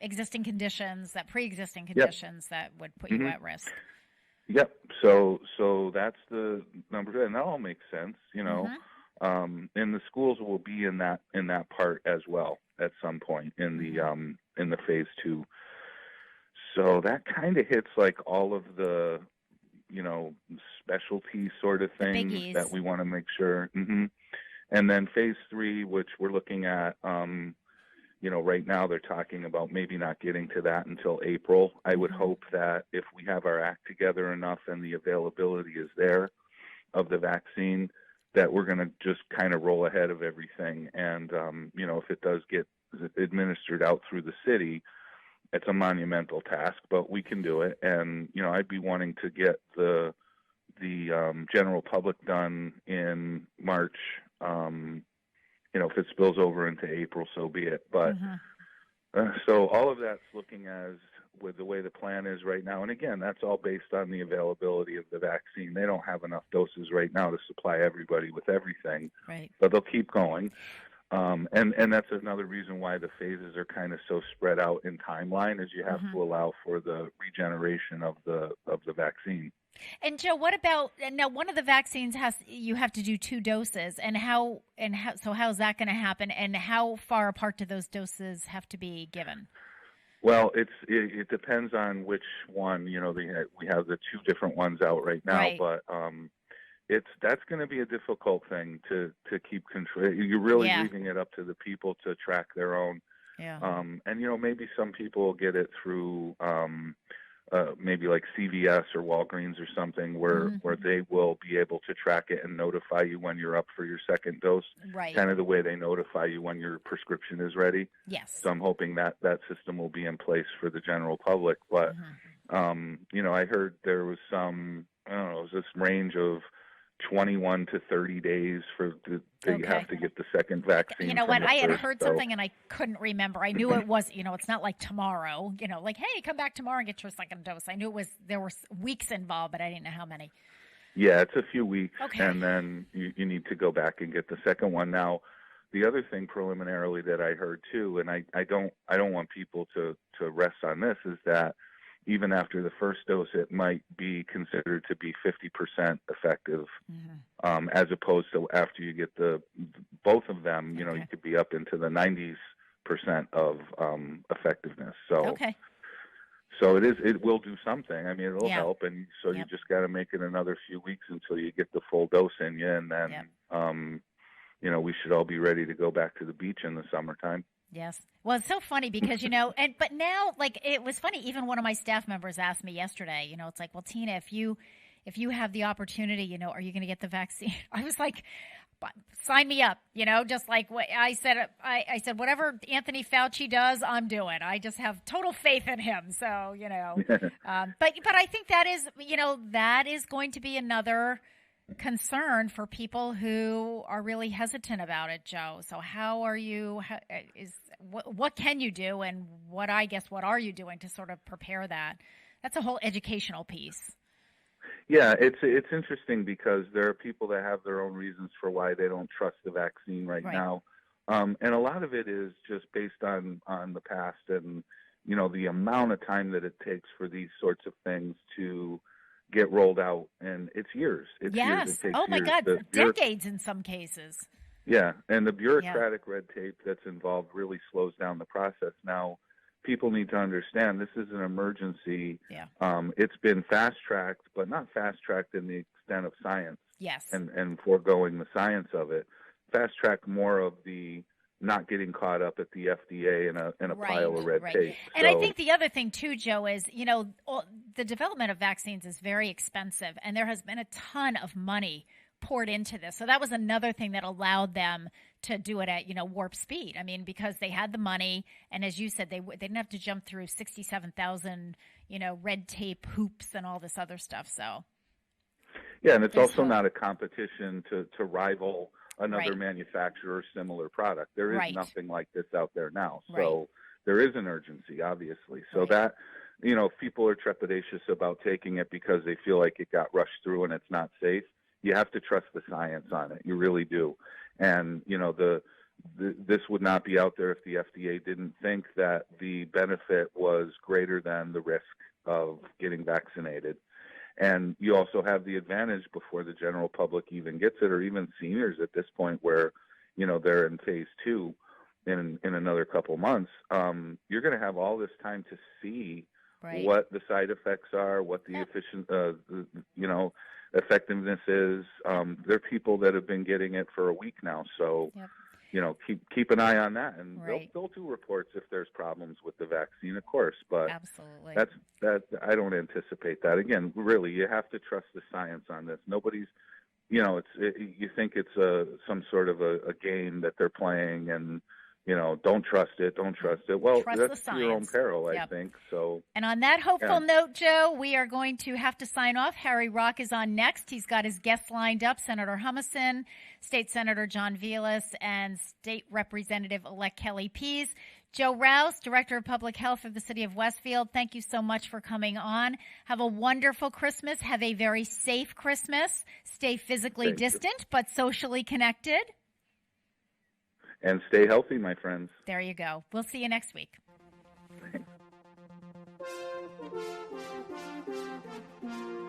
existing conditions, pre-existing conditions that would put you at risk. Yep. So that's the number, and that all makes sense. And the schools will be in that part as well at some point in the phase 2. So that kind of hits like all of the specialty sort of things that we want to make sure. And then phase 3, which we're looking at, right now they're talking about maybe not getting to that until April. I would hope that if we have our act together enough and the availability is there of the vaccine, that we're going to just kind of roll ahead of everything. And, if it does get administered out through the city, it's a monumental task, but we can do it. And, I'd be wanting to get the general public done in March. If it spills over into April, so be it. But so all of that's looking as with the way the plan is right now. And again, that's all based on the availability of the vaccine. They don't have enough doses right now to supply everybody with everything, right? But they'll keep going. And that's another reason why the phases are kind of so spread out in timeline, is you have to allow for the regeneration of the vaccine. And Joe, what about now? One of the vaccines you have to do 2 doses, and how's that going to happen? And how far apart do those doses have to be given? Well, it depends on which one. We have the 2 different ones out right now, but that's going to be a difficult thing to keep control. You're really leaving it up to the people to track their own. Yeah. And maybe some people will get it through. Maybe like CVS or Walgreens or something where they will be able to track it and notify you when you're up for your second dose, right? Kind of the way they notify you when your prescription is ready. Yes. So I'm hoping that system will be in place for the general public. But, I heard there was this range of 21 to 30 days you have to get the second vaccine. You know what? I had heard something and I couldn't remember. I knew it was, it's not like tomorrow, like, hey, come back tomorrow and get your second dose. I knew there were weeks involved, but I didn't know how many. Yeah, it's a few weeks. Okay. And then you need to go back and get the second one. Now, the other thing preliminarily that I heard too, and I don't want people to rest on this, is that even after the first dose, it might be considered to be 50% effective, as opposed to after you get both of them. You could be up into the 90% of effectiveness. So, so it will do something. I mean, it'll help, and so you just got to make it another few weeks until you get the full dose in you, and then we should all be ready to go back to the beach in the summertime. Yes. Well, it's so funny because, but now, like, it was funny. Even one of my staff members asked me yesterday, it's like, well, Tina, if you have the opportunity, are you going to get the vaccine? I was like, sign me up, just like what I said. I said, whatever Anthony Fauci does, I'm doing. I just have total faith in him. So, but I think that is going to be another concern for people who are really hesitant about it, Joe. So what can you do, and what are you doing to sort of prepare that? That's a whole educational piece. Yeah, it's interesting because there are people that have their own reasons for why they don't trust the vaccine right now. And a lot of it is just based on the past and, the amount of time that it takes for these sorts of things to get rolled out, and it's years. It's years. It takes my years. God, decades in some cases. Yeah, and the bureaucratic red tape that's involved really slows down the process. Now, people need to understand this is an emergency. Yeah. It's been fast-tracked, but not fast-tracked in the extent of science. Yes. And foregoing the science of it. Fast-tracked more of the not getting caught up at the FDA in a pile of red tape. And I think the other thing too, Joe, is, the development of vaccines is very expensive, and there has been a ton of money poured into this. So that was another thing that allowed them to do it at, warp speed. I mean, because they had the money, and as you said, they didn't have to jump through 67,000, red tape hoops and all this other stuff. So. Yeah, and it's also not a competition to rival another manufacturer or similar product. There is nothing like this out there now. So there is an urgency, obviously. So if people are trepidatious about taking it because they feel like it got rushed through and it's not safe, you have to trust the science on it. You really do. And, this would not be out there if the FDA didn't think that the benefit was greater than the risk of getting vaccinated. And you also have the advantage before the general public even gets it, or even seniors at this point where, they're in phase 2 in another couple months. You're going to have all this time to see what the side effects are, what the effectiveness is. There are people that have been getting it for a week now. So, keep an eye on that. And they'll do reports if there's problems with the vaccine, of course. But absolutely, I don't anticipate that. Again, really, you have to trust the science on this. Nobody's, you think it's some sort of a game that they're playing, and don't trust it. Well, that's to your own peril, I think. So. And on that hopeful note, Joe, we are going to have to sign off. Harry Rock is on next. He's got his guests lined up: Senator Humison, State Senator John Vilas, and State Representative-elect Kelly Pease. Joe Rouse, Director of Public Health for the City of Westfield, thank you so much for coming on. Have a wonderful Christmas. Have a very safe Christmas. Stay physically distant, but socially connected. And stay healthy, my friends. There you go. We'll see you next week. Thanks.